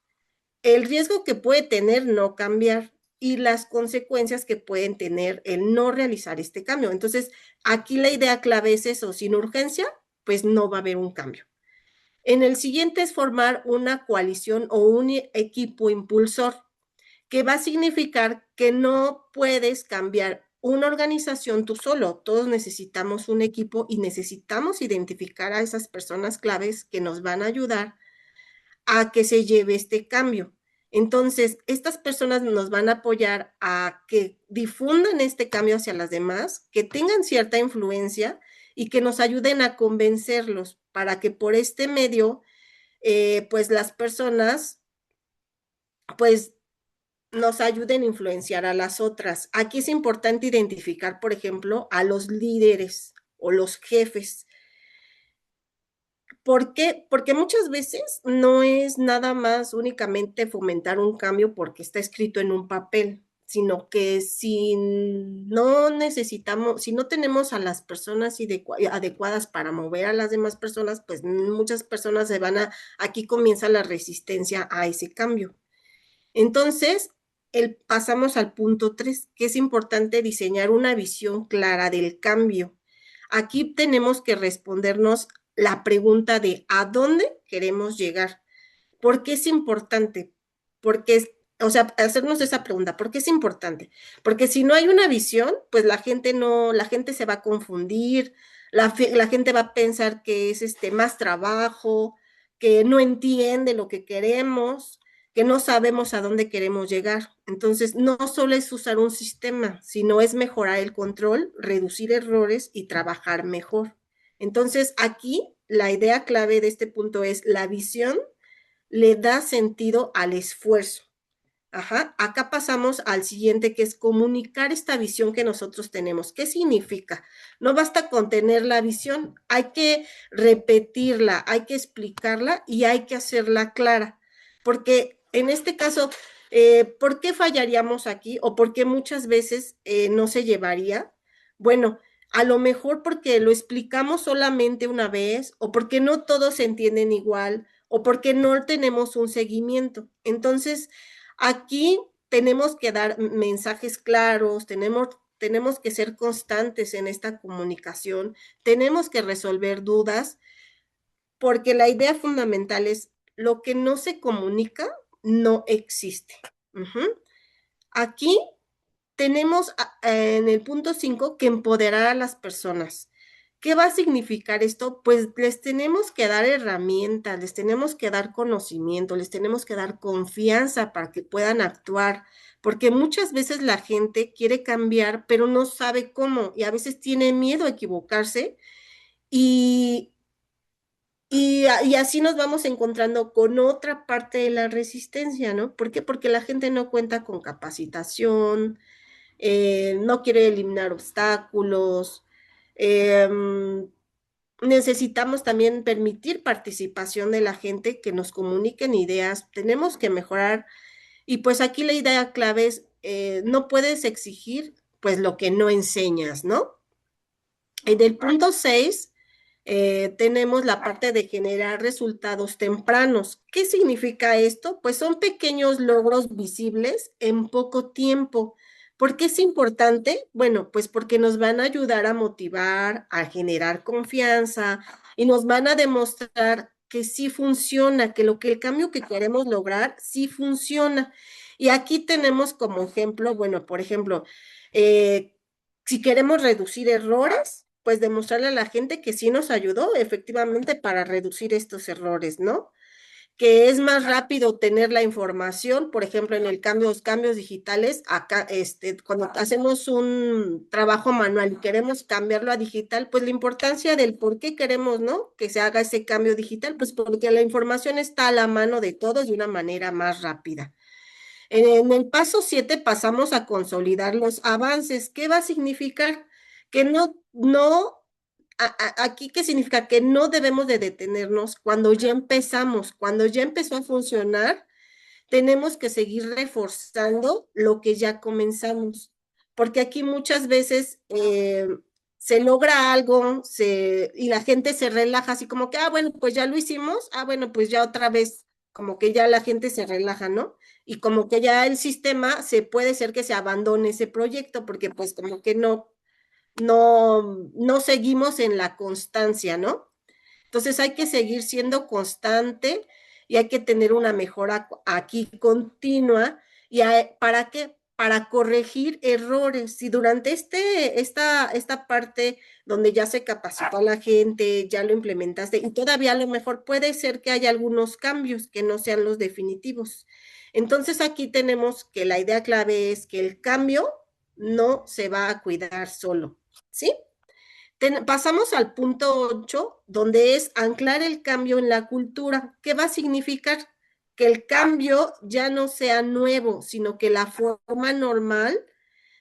el riesgo que puede tener no cambiar y las consecuencias que pueden tener el no realizar este cambio. Entonces, aquí la idea clave es eso, sin urgencia, pues no va a haber un cambio. En el siguiente es formar una coalición o un equipo impulsor, que va a significar que no puedes cambiar una organización tú solo, todos necesitamos un equipo y necesitamos identificar a esas personas claves que nos van a ayudar a que se lleve este cambio. Entonces, estas personas nos van a apoyar a que difundan este cambio hacia las demás, que tengan cierta influencia y que nos ayuden a convencerlos para que por este medio, pues las personas, pues nos ayuden a influenciar a las otras. Aquí es importante identificar, por ejemplo, a los líderes o los jefes. ¿Por qué? Porque muchas veces no es nada más únicamente fomentar un cambio porque está escrito en un papel, sino que si no necesitamos, si no tenemos a las personas adecuadas para mover a las demás personas, pues muchas personas aquí comienza la resistencia a ese cambio. Entonces, pasamos al punto 3, que es importante diseñar una visión clara del cambio. Aquí tenemos que respondernos la pregunta de ¿a dónde queremos llegar? ¿Por qué es importante? Porque o sea, hacernos esa pregunta, ¿por qué es importante? Porque si no hay una visión, pues la gente se va a confundir, la gente va a pensar que es más trabajo, que no entiende lo que queremos, que no sabemos a dónde queremos llegar. Entonces, no solo es usar un sistema, sino es mejorar el control, reducir errores y trabajar mejor. Entonces, aquí la idea clave de este punto es la visión le da sentido al esfuerzo. Ajá. Acá pasamos al siguiente, que es comunicar esta visión que nosotros tenemos. ¿Qué significa? No basta con tener la visión, hay que repetirla, hay que explicarla y hay que hacerla clara. Porque en este caso, ¿por qué fallaríamos aquí o por qué muchas veces no se llevaría? Bueno, a lo mejor porque lo explicamos solamente una vez o porque no todos se entienden igual o porque no tenemos un seguimiento. Entonces, aquí tenemos que dar mensajes claros, tenemos que ser constantes en esta comunicación, tenemos que resolver dudas, porque la idea fundamental es lo que no se comunica no existe. Aquí tenemos en el punto 5 que empoderar a las personas. ¿Qué va a significar esto? Pues les tenemos que dar herramientas, les tenemos que dar conocimiento, les tenemos que dar confianza para que puedan actuar, porque muchas veces la gente quiere cambiar, pero no sabe cómo y a veces tiene miedo a equivocarse y, y así nos vamos encontrando con otra parte de la resistencia, ¿no? ¿Por qué? Porque la gente no cuenta con capacitación, no quiere eliminar obstáculos. Necesitamos también permitir participación de la gente, que nos comuniquen ideas, tenemos que mejorar. Y pues aquí la idea clave es, no puedes exigir pues lo que no enseñas, ¿no? En el punto 6 tenemos la parte de generar resultados tempranos. ¿Qué significa esto? Pues son pequeños logros visibles en poco tiempo. ¿Por qué es importante? Bueno, pues porque nos van a ayudar a motivar, a generar confianza y nos van a demostrar que sí funciona, que el cambio que queremos lograr sí funciona. Y aquí tenemos como ejemplo, bueno, por ejemplo, eh, si queremos reducir errores, pues demostrarle a la gente que sí nos ayudó efectivamente para reducir estos errores, ¿no? Que es más rápido tener la información, por ejemplo, en los cambios digitales, acá, cuando hacemos un trabajo manual y queremos cambiarlo a digital, pues la importancia del por qué queremos, ¿no? Que se haga ese cambio digital, pues porque la información está a la mano de todos de una manera más rápida. En el paso 7 pasamos a consolidar los avances. ¿Qué va a significar? Que aquí qué significa que no debemos de detenernos cuando ya empezamos, cuando ya empezó a funcionar, tenemos que seguir reforzando lo que ya comenzamos, porque aquí muchas veces se logra algo y la gente se relaja así como que, bueno, pues ya lo hicimos, bueno, pues ya otra vez, como que ya la gente se relaja, ¿no? Y como que ya el sistema puede ser que se abandone ese proyecto, porque pues como que no seguimos en la constancia, ¿no? Entonces hay que seguir siendo constante y hay que tener una mejora aquí continua. ¿Y para qué? para corregir errores. Y durante esta parte donde ya se capacitó a la gente, ya lo implementaste, y todavía a lo mejor puede ser que haya algunos cambios que no sean los definitivos. Entonces aquí tenemos que la idea clave es que el cambio no se va a cuidar solo, ¿sí? Pasamos al punto 8, donde es anclar el cambio en la cultura. ¿Qué va a significar? Que el cambio ya no sea nuevo, sino que la forma normal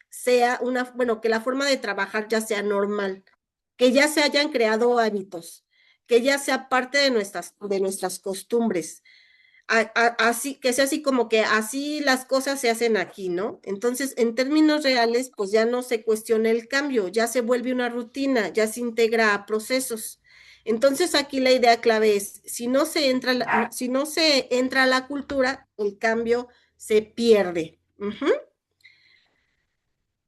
sea bueno, que la forma de trabajar ya sea normal, que ya se hayan creado hábitos, que ya sea parte de nuestras costumbres, así, que sea así como que así las cosas se hacen aquí, ¿no? Entonces, en términos reales, pues ya no se cuestiona el cambio, ya se vuelve una rutina, ya se integra a procesos. Entonces, aquí la idea clave es, si no se entra a la cultura, el cambio se pierde.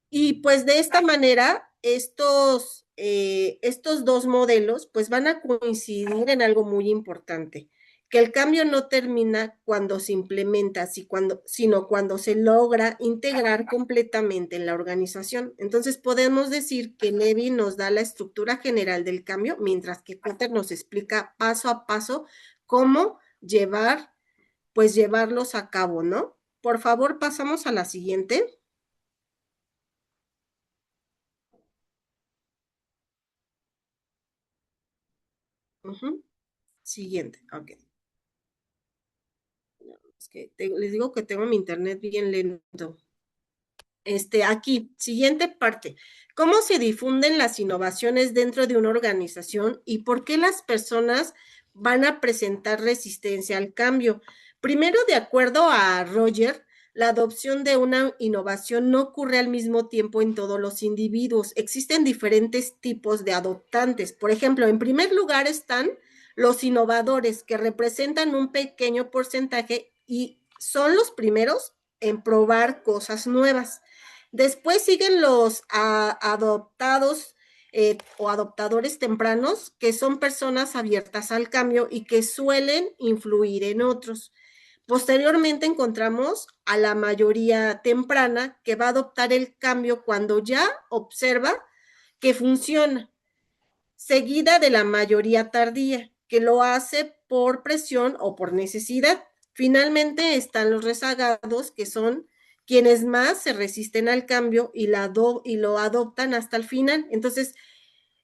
Y pues de esta manera, estos dos modelos pues van a coincidir en algo muy importante, que el cambio no termina cuando se implementa, sino cuando se logra integrar completamente en la organización. Entonces podemos decir que Levy nos da la estructura general del cambio, mientras que Kotter nos explica paso a paso cómo llevarlos a cabo, ¿no? Por favor, pasamos a la siguiente. Siguiente, ok. Es que les digo que tengo mi internet bien lento. Aquí, siguiente parte. ¿Cómo se difunden las innovaciones dentro de una organización y por qué las personas van a presentar resistencia al cambio? Primero, de acuerdo a Roger, la adopción de una innovación no ocurre al mismo tiempo en todos los individuos. Existen diferentes tipos de adoptantes. Por ejemplo, en primer lugar están los innovadores, que representan un pequeño porcentaje y son los primeros en probar cosas nuevas. Después siguen los adoptados o adoptadores tempranos, que son personas abiertas al cambio y que suelen influir en otros. Posteriormente encontramos a la mayoría temprana, que va a adoptar el cambio cuando ya observa que funciona, seguida de la mayoría tardía, que lo hace por presión o por necesidad. Finalmente están los rezagados, que son quienes más se resisten al cambio y lo adoptan hasta el final. Entonces,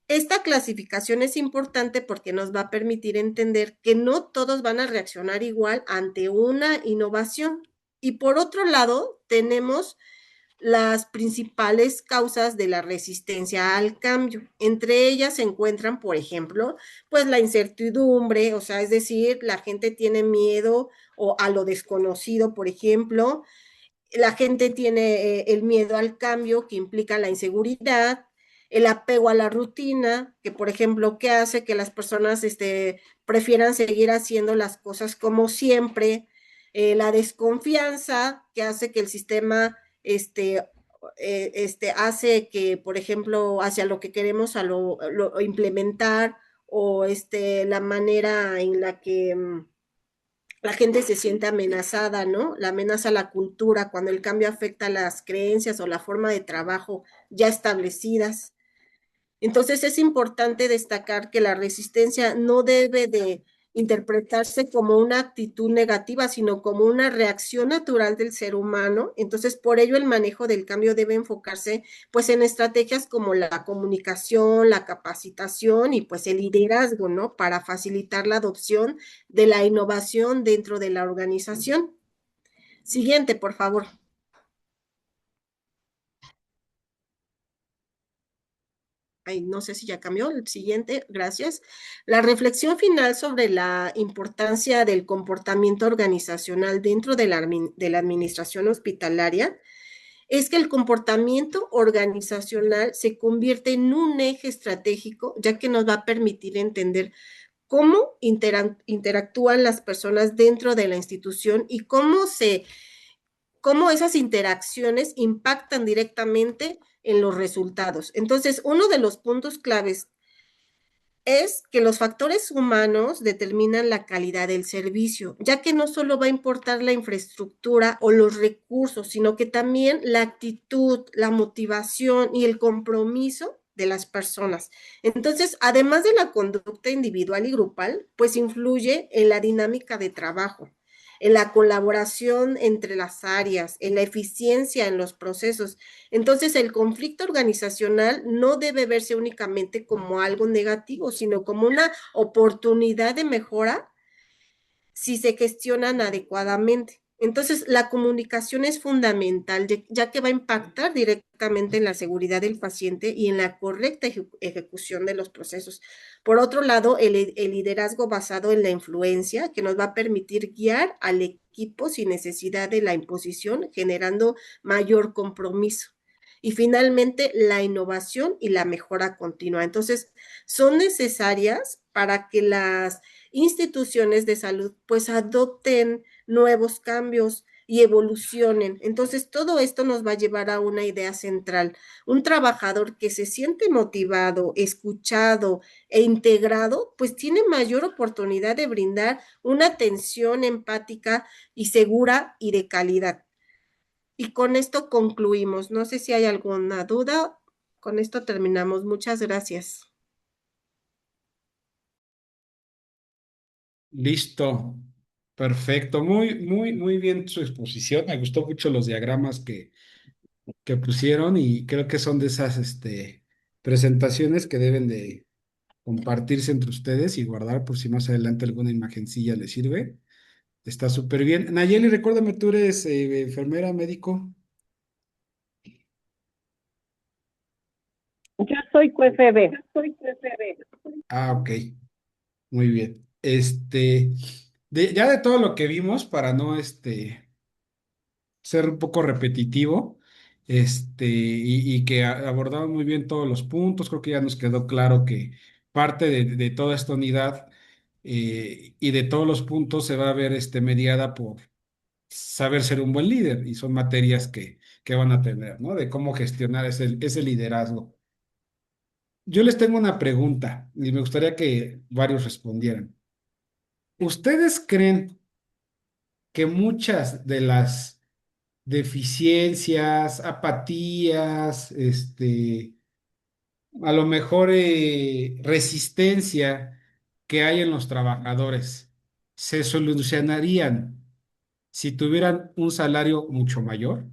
esta clasificación es importante porque nos va a permitir entender que no todos van a reaccionar igual ante una innovación. Y por otro lado, tenemos las principales causas de la resistencia al cambio. Entre ellas se encuentran, por ejemplo, pues la incertidumbre, o sea, es decir, la gente tiene miedo a lo desconocido, por ejemplo. La gente tiene el miedo al cambio, que implica la inseguridad, el apego a la rutina, que por ejemplo, ¿qué hace que las personas prefieran seguir haciendo las cosas como siempre? La desconfianza, que hace que el sistema hace que, por ejemplo, hacia lo que queremos lo implementar, o la manera en la que la gente se siente amenazada, ¿no? La amenaza a la cultura, cuando el cambio afecta a las creencias o la forma de trabajo ya establecidas. Entonces es importante destacar que la resistencia no debe de interpretarse como una actitud negativa, sino como una reacción natural del ser humano. Entonces, por ello el manejo del cambio debe enfocarse pues en estrategias como la comunicación, la capacitación y pues el liderazgo, ¿no? Para facilitar la adopción de la innovación dentro de la organización. Siguiente, por favor. Ay, no sé si ya cambió, el siguiente, gracias. La reflexión final sobre la importancia del comportamiento organizacional dentro de la administración hospitalaria es que el comportamiento organizacional se convierte en un eje estratégico, ya que nos va a permitir entender cómo interactúan las personas dentro de la institución y cómo esas interacciones impactan directamente en los resultados. Entonces, uno de los puntos claves es que los factores humanos determinan la calidad del servicio, ya que no solo va a importar la infraestructura o los recursos, sino que también la actitud, la motivación y el compromiso de las personas. Entonces, además de la conducta individual y grupal, pues influye en la dinámica de trabajo, en la colaboración entre las áreas, en la eficiencia en los procesos. Entonces, el conflicto organizacional no debe verse únicamente como algo negativo, sino como una oportunidad de mejora si se gestionan adecuadamente. Entonces, la comunicación es fundamental, ya que va a impactar directamente en la seguridad del paciente y en la correcta ejecución de los procesos. Por otro lado, el liderazgo basado en la influencia, que nos va a permitir guiar al equipo sin necesidad de la imposición, generando mayor compromiso. Y finalmente, la innovación y la mejora continua. Entonces, son necesarias para que las instituciones de salud pues adopten nuevos cambios y evolucionen. Entonces, todo esto nos va a llevar a una idea central. Un trabajador que se siente motivado, escuchado e integrado, pues tiene mayor oportunidad de brindar una atención empática y segura y de calidad. Y con esto concluimos. No sé si hay alguna duda. Con esto terminamos. Muchas gracias. Listo. Perfecto. Muy bien su exposición. Me gustó mucho los diagramas que pusieron y creo que son de esas presentaciones que deben de compartirse entre ustedes y guardar por si más adelante alguna imagencilla les sirve. Está súper bien. Nayeli, recuérdame, tú eres enfermera, médico. Yo soy QFB. Ah, ok. Muy bien. Ya de todo lo que vimos, para no ser un poco repetitivo, y que abordamos muy bien todos los puntos, creo que ya nos quedó claro que parte de toda esta unidad y de todos los puntos se va a ver mediada por saber ser un buen líder, y son materias que van a tener, ¿no? De cómo gestionar ese liderazgo. Yo les tengo una pregunta y me gustaría que varios respondieran. ¿Ustedes creen que muchas de las deficiencias, apatías, a lo mejor resistencia que hay en los trabajadores se solucionarían si tuvieran un salario mucho mayor?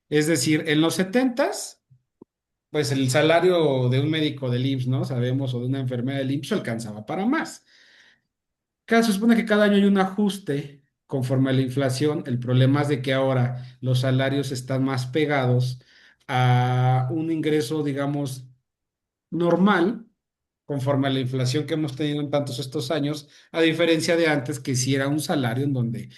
Es decir, en los setentas, pues el salario de un médico del IMSS, ¿no? Sabemos, o de una enfermera del IMSS alcanzaba para más. Se supone que cada año hay un ajuste conforme a la inflación. El problema es de que ahora los salarios están más pegados a un ingreso, digamos, normal, conforme a la inflación que hemos tenido en tantos estos años, a diferencia de antes, que sí era un salario en donde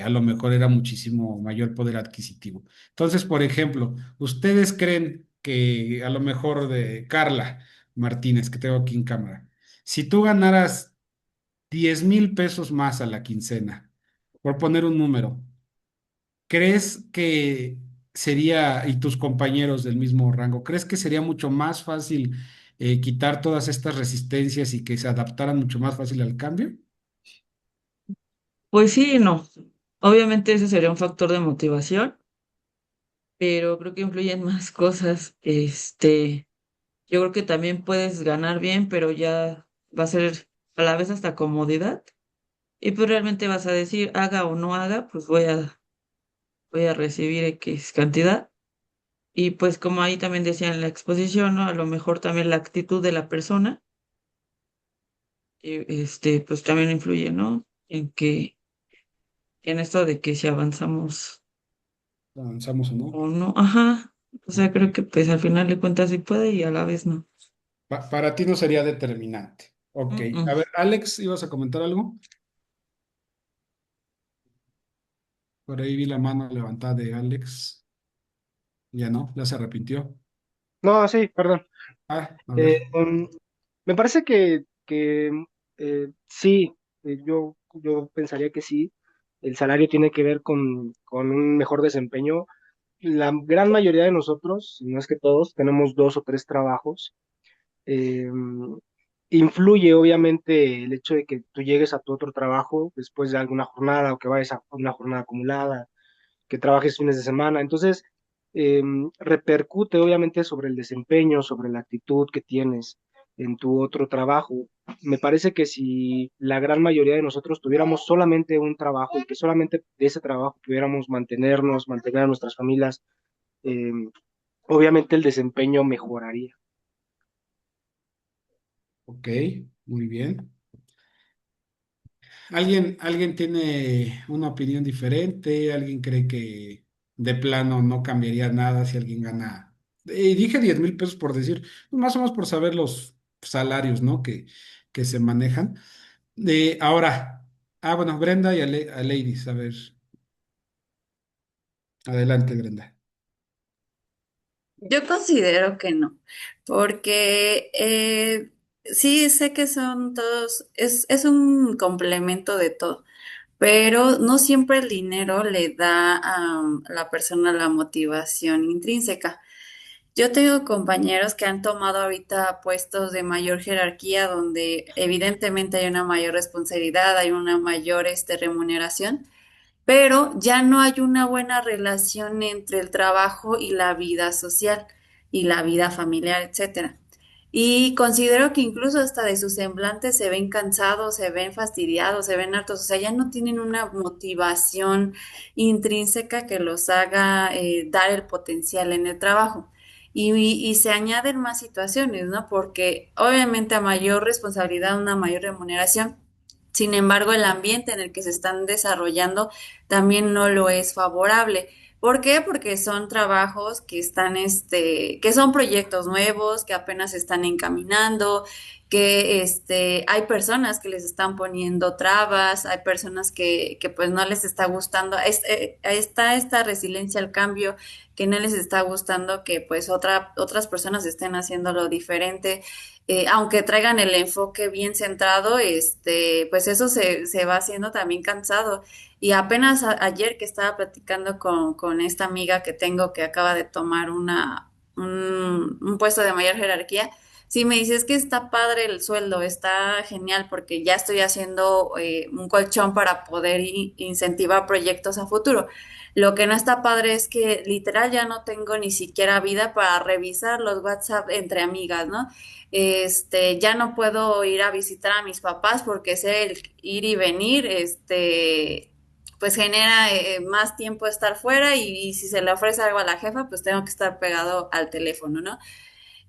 a lo mejor era muchísimo mayor poder adquisitivo. Entonces, por ejemplo, ¿ustedes creen que a lo mejor de Carla Martínez, que tengo aquí en cámara, si tú ganaras 10,000 pesos más a la quincena, por poner un número, ¿crees que sería, y tus compañeros del mismo rango, crees que sería mucho más fácil quitar todas estas resistencias y que se adaptaran mucho más fácil al cambio? Pues sí y no. Obviamente ese sería un factor de motivación, pero creo que influyen más cosas. Yo creo que también puedes ganar bien, pero ya va a ser a la vez hasta comodidad. Y pues realmente vas a decir, haga o no haga, pues voy a recibir X cantidad. Y pues como ahí también decía en la exposición, ¿no? A lo mejor también la actitud de la persona, pues también influye, ¿no? En esto de que si avanzamos ¿Avanzamos o no? o no, ajá, o sea, Ok. creo que pues al final de cuentas sí puede y a la vez no. Para ti no sería determinante. Ok. Mm, A mm. ver, Alex, ¿ibas a comentar algo? Por ahí vi la mano levantada de Alex. Ya no, ya se arrepintió. No, sí, perdón. Ah, a ver. Eh, um, Me parece que sí, yo pensaría que sí, el salario tiene que ver con un mejor desempeño. La gran mayoría de nosotros, si no es que todos, tenemos dos o tres trabajos. Eh, Influye obviamente el hecho de que tú llegues a tu otro trabajo después de alguna jornada o que vayas a una jornada acumulada, que trabajes fines de semana. Entonces, repercute obviamente sobre el desempeño, sobre la actitud que tienes en tu otro trabajo. Me parece que si la gran mayoría de nosotros tuviéramos solamente un trabajo y que solamente de ese trabajo pudiéramos mantenernos, mantener a nuestras familias, obviamente el desempeño mejoraría. Ok, muy bien. ¿Alguien tiene una opinión diferente? ¿Alguien cree que de plano no cambiaría nada si alguien gana? Dije 10,000 pesos por decir, pues más o menos por saber los salarios, ¿no? Que se manejan. Ahora, bueno, Brenda y a Ladies, a ver, adelante, Brenda. Yo considero que no, porque sí sé que son todos, es un complemento de todo, pero no siempre el dinero le da a la persona la motivación intrínseca. Yo tengo compañeros que han tomado ahorita puestos de mayor jerarquía donde evidentemente hay una mayor responsabilidad, hay una mayor remuneración, pero ya no hay una buena relación entre el trabajo y la vida social y la vida familiar, etcétera. Y considero que incluso hasta de sus semblantes se ven cansados, se ven fastidiados, se ven hartos, o sea, ya no tienen una motivación intrínseca que los haga dar el potencial en el trabajo. Y se añaden más situaciones, ¿no? Porque obviamente a mayor responsabilidad, una mayor remuneración. Sin embargo, el ambiente en el que se están desarrollando también no lo es favorable. ¿Por qué? Porque son trabajos que están, que son proyectos nuevos, que apenas se están encaminando, que hay personas que les están poniendo trabas, hay personas que pues no les está gustando, está esta resiliencia al cambio, que no les está gustando que pues otras personas estén haciéndolo diferente. Aunque traigan el enfoque bien centrado, pues eso se va haciendo también cansado. Y apenas ayer que estaba platicando con esta amiga que tengo que acaba de tomar un puesto de mayor jerarquía, sí me dice, es que está padre el sueldo, está genial porque ya estoy haciendo un colchón para poder incentivar proyectos a futuro. Lo que no está padre es que literal ya no tengo ni siquiera vida para revisar los WhatsApp entre amigas, ¿no? Ya no puedo ir a visitar a mis papás porque sé el ir y venir, pues genera más tiempo estar fuera y si se le ofrece algo a la jefa, pues tengo que estar pegado al teléfono, ¿no?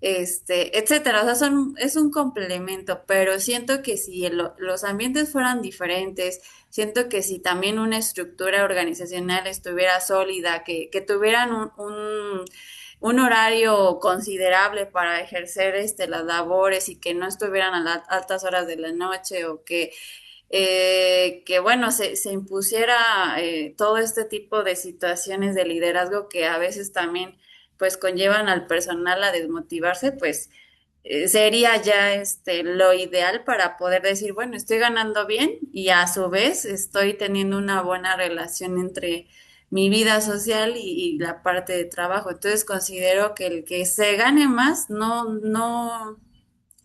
Etcétera. O sea, es un complemento, pero siento que si los ambientes fueran diferentes, siento que si también una estructura organizacional estuviera sólida, que tuvieran un horario considerable para ejercer las labores y que no estuvieran a las altas horas de la noche o que bueno, se impusiera todo este tipo de situaciones de liderazgo que a veces también pues conllevan al personal a desmotivarse, pues sería ya lo ideal para poder decir, bueno, estoy ganando bien y a su vez estoy teniendo una buena relación entre mi vida social y la parte de trabajo. Entonces considero que el que se gane más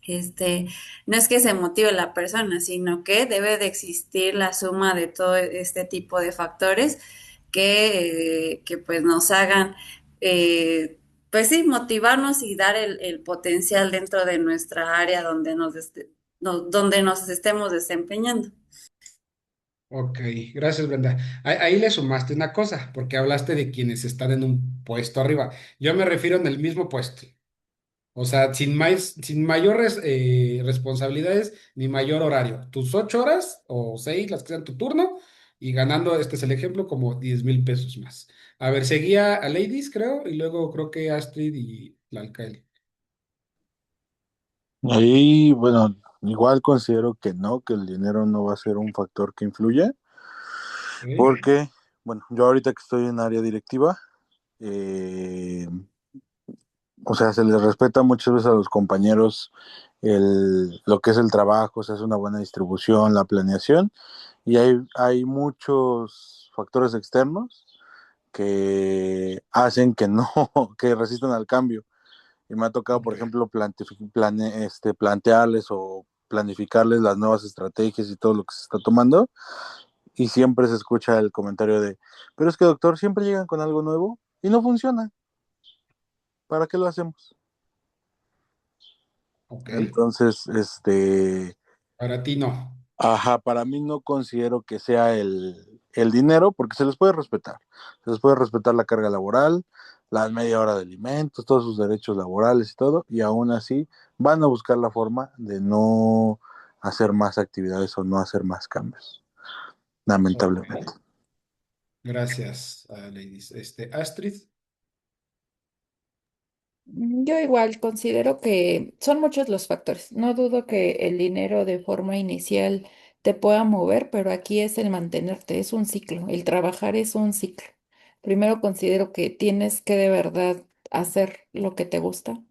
este, no es que se motive la persona, sino que debe de existir la suma de todo este tipo de factores que pues nos hagan, pues sí, motivarnos y dar el potencial dentro de nuestra área donde donde nos estemos desempeñando. Ok, gracias, Brenda. Ahí le sumaste una cosa, porque hablaste de quienes están en un puesto arriba. Yo me refiero en el mismo puesto. O sea, sin mayores responsabilidades ni mayor horario. Tus 8 horas o 6, las que sean tu turno, y ganando, este es el ejemplo, como 10,000 pesos más. A ver, seguía a Ladies, creo, y luego creo que Astrid y la alcalde. Ahí, bueno, igual considero que no, que el dinero no va a ser un factor que influya, Ok. porque, bueno, yo ahorita que estoy en área directiva, eh, o sea, se les respeta muchas veces a los compañeros lo que es el trabajo, se hace una buena distribución, la planeación, y hay muchos factores externos que hacen que no, que resistan al cambio. Y me ha tocado, por Ok. ejemplo, plantearles o planificarles las nuevas estrategias y todo lo que se está tomando. Y siempre se escucha el comentario de, pero es que doctor, siempre llegan con algo nuevo y no funciona. ¿Para qué lo hacemos? Ok. Entonces, Para ti no. ajá, para mí no considero que sea el dinero, porque se les puede respetar. Se les puede respetar la carga laboral, las media hora de alimentos, todos sus derechos laborales y todo, y aún así van a buscar la forma de no hacer más actividades o no hacer más cambios, Ok. lamentablemente. Gracias, ladies. Astrid. Yo igual considero que son muchos los factores. No dudo que el dinero de forma inicial te pueda mover, pero aquí es el mantenerte, es un ciclo. El trabajar es un ciclo. Primero considero que tienes que de verdad hacer lo que te gusta.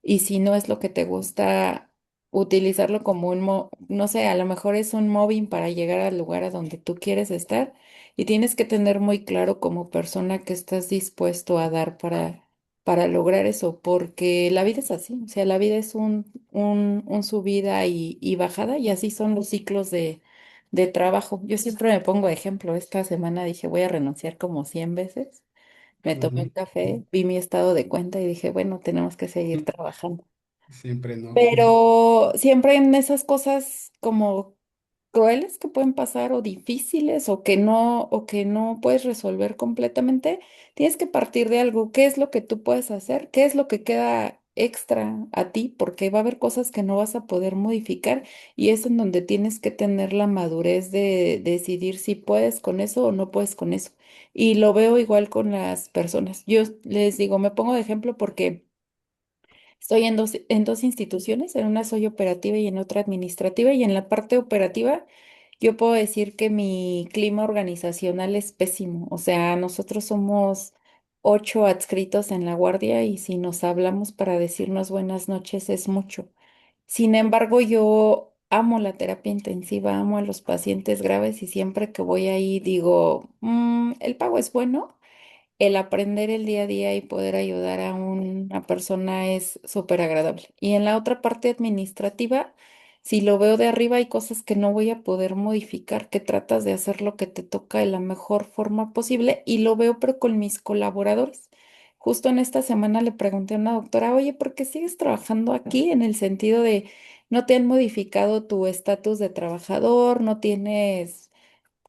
Y si no es lo que te gusta, utilizarlo como no sé, a lo mejor es un móvil para llegar al lugar a donde tú quieres estar y tienes que tener muy claro como persona que estás dispuesto a dar para lograr eso, porque la vida es así, o sea, la vida es un subida y bajada y así son los ciclos de trabajo. Yo siempre me pongo de ejemplo, esta semana dije voy a renunciar como 100 veces. Me tomé Ujú. un café, vi mi estado de cuenta y dije, bueno, tenemos que seguir trabajando. Siempre no. Pero siempre en esas cosas como crueles que pueden pasar o difíciles o que no puedes resolver completamente, tienes que partir de algo. ¿Qué es lo que tú puedes hacer? ¿Qué es lo que queda extra a ti? Porque va a haber cosas que no vas a poder modificar y es en donde tienes que tener la madurez de decidir si puedes con eso o no puedes con eso. Y lo veo igual con las personas. Yo les digo, me pongo de ejemplo porque estoy en dos instituciones, en una soy operativa y en otra administrativa, y en la parte operativa yo puedo decir que mi clima organizacional es pésimo. O sea, nosotros somos 8 adscritos en la guardia y si nos hablamos para decirnos buenas noches es mucho. Sin embargo, yo amo la terapia intensiva, amo a los pacientes graves y siempre que voy ahí digo, el pago es bueno, el aprender el día a día y poder ayudar a una persona es súper agradable. Y en la otra parte administrativa, si lo veo de arriba, hay cosas que no voy a poder modificar, que tratas de hacer lo que te toca de la mejor forma posible y lo veo pero con mis colaboradores. Justo en esta semana le pregunté a una doctora, oye, ¿por qué sigues trabajando aquí? En el sentido de, no te han modificado tu estatus de trabajador, no tienes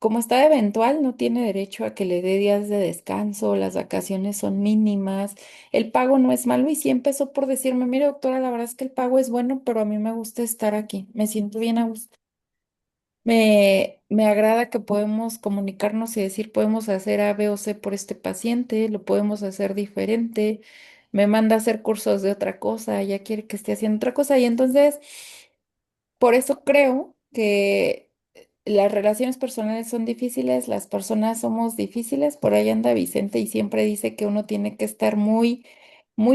como está eventual, no tiene derecho a que le dé días de descanso, las vacaciones son mínimas, el pago no es malo y sí empezó por decirme, mire doctora, la verdad es que el pago es bueno, pero a mí me gusta estar aquí, me siento bien a gusto. Me agrada que podemos comunicarnos y decir, podemos hacer A, B o C por este paciente, lo podemos hacer diferente, me manda a hacer cursos de otra cosa, ya quiere que esté haciendo otra cosa y entonces... Por eso creo que las relaciones personales son difíciles, las personas somos difíciles. Por ahí anda Vicente y siempre dice que uno tiene que estar muy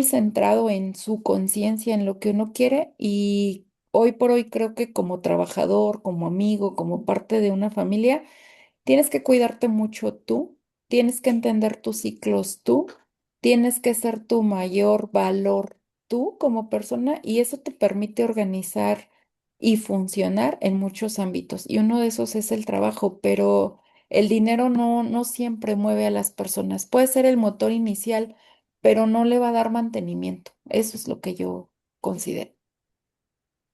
centrado en su conciencia, en lo que uno quiere. Y hoy por hoy creo que como trabajador, como amigo, como parte de una familia, tienes que cuidarte mucho tú, tienes que entender tus ciclos tú, tienes que ser tu mayor valor tú como persona y eso te permite organizar y funcionar en muchos ámbitos. Y uno de esos es el trabajo, pero el dinero no siempre mueve a las personas. Puede ser el motor inicial, pero no le va a dar mantenimiento. Eso es lo que yo considero.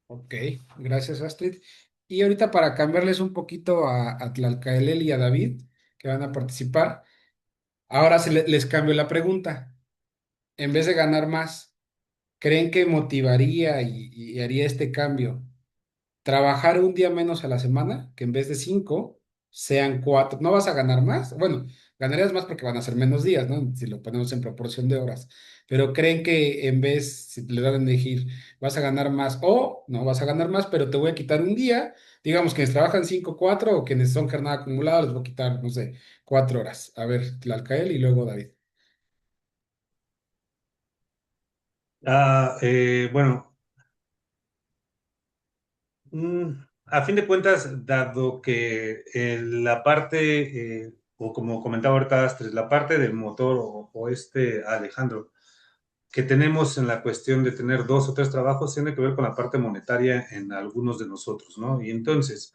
Ok, gracias, Astrid. Y ahorita para cambiarles un poquito a Tlalcaelel y a David, que van a participar, ahora les cambio la pregunta. En vez de ganar más, ¿creen que motivaría y haría este cambio? Trabajar un día menos a la semana, que en vez de 5 sean 4. No vas a ganar más. Bueno, ganarías más porque van a ser menos días, ¿no? Si lo ponemos en proporción de horas. Pero creen que en vez, si le dan a elegir, vas a ganar más o no vas a ganar más, pero te voy a quitar un día. Digamos, quienes trabajan 5 4 o quienes son jornada acumulada, les voy a quitar, no sé, 4 horas. A ver, Tlalcael y luego David. Bueno, mm, a fin de cuentas, dado que la parte, o como comentaba ahorita Astrid, la parte del motor o este Alejandro, que tenemos en la cuestión de tener 2 o 3 trabajos tiene que ver con la parte monetaria en algunos de nosotros, ¿no? Y entonces,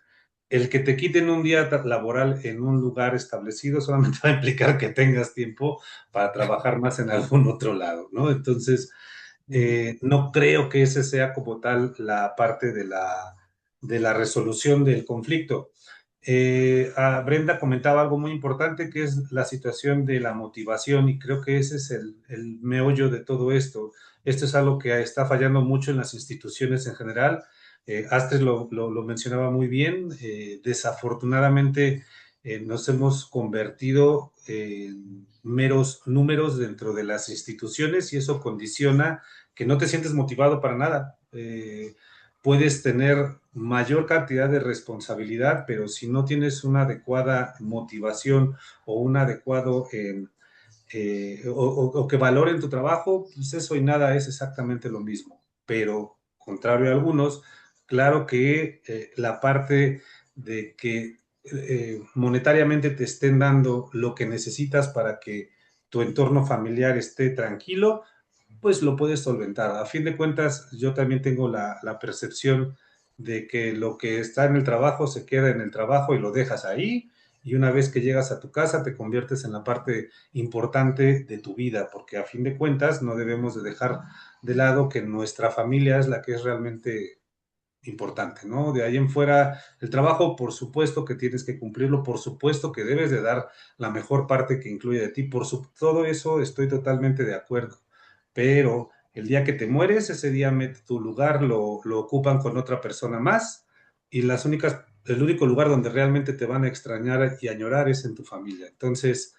el que te quiten un día laboral en un lugar establecido solamente va a implicar que tengas tiempo para trabajar más en algún otro lado, ¿no? Entonces, no creo que ese sea como tal la parte de la resolución del conflicto. Brenda comentaba algo muy importante que es la situación de la motivación y creo que ese es el meollo de todo esto. Esto es algo que está fallando mucho en las instituciones en general. Astrid lo mencionaba muy bien. Desafortunadamente nos hemos convertido en meros números dentro de las instituciones y eso condiciona que no te sientes motivado para nada. Puedes tener mayor cantidad de responsabilidad, pero si no tienes una adecuada motivación o un adecuado o que valoren tu trabajo, pues eso y nada es exactamente lo mismo. Pero, contrario a algunos, claro que la parte de que monetariamente te estén dando lo que necesitas para que tu entorno familiar esté tranquilo, pues lo puedes solventar. A fin de cuentas, yo también tengo la percepción de que lo que está en el trabajo se queda en el trabajo y lo dejas ahí, y una vez que llegas a tu casa te conviertes en la parte importante de tu vida, porque a fin de cuentas no debemos de dejar de lado que nuestra familia es la que es realmente importante, ¿no? De ahí en fuera, el trabajo, por supuesto que tienes que cumplirlo, por supuesto que debes de dar la mejor parte que incluye de ti, todo eso estoy totalmente de acuerdo, pero el día que te mueres, ese día tu lugar lo ocupan con otra persona más y el único lugar donde realmente te van a extrañar y añorar es en tu familia. Entonces,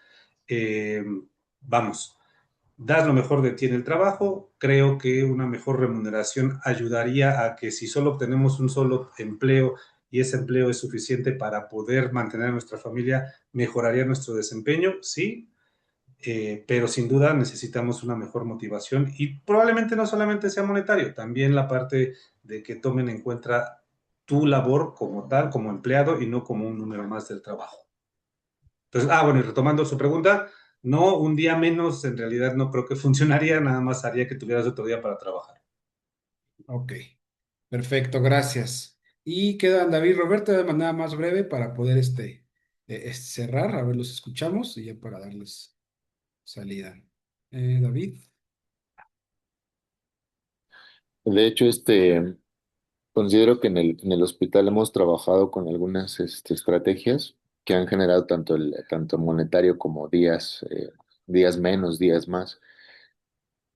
eh, vamos, das lo mejor de ti en el trabajo, creo que una mejor remuneración ayudaría a que si solo obtenemos un solo empleo y ese empleo es suficiente para poder mantener a nuestra familia, mejoraría nuestro desempeño, sí, pero sin duda necesitamos una mejor motivación y probablemente no solamente sea monetario, también la parte de que tomen en cuenta tu labor como tal, como empleado y no como un número más del trabajo. Entonces, bueno, y retomando su pregunta, no, un día menos en realidad no creo que funcionaría, nada más haría que tuvieras otro día para trabajar. Ok, perfecto, gracias. Y quedan David y Roberto de manera más breve para poder cerrar. A ver, los escuchamos y ya para darles salida. David. De hecho, considero que en el hospital hemos trabajado con algunas estrategias que han generado tanto monetario como días menos, días más.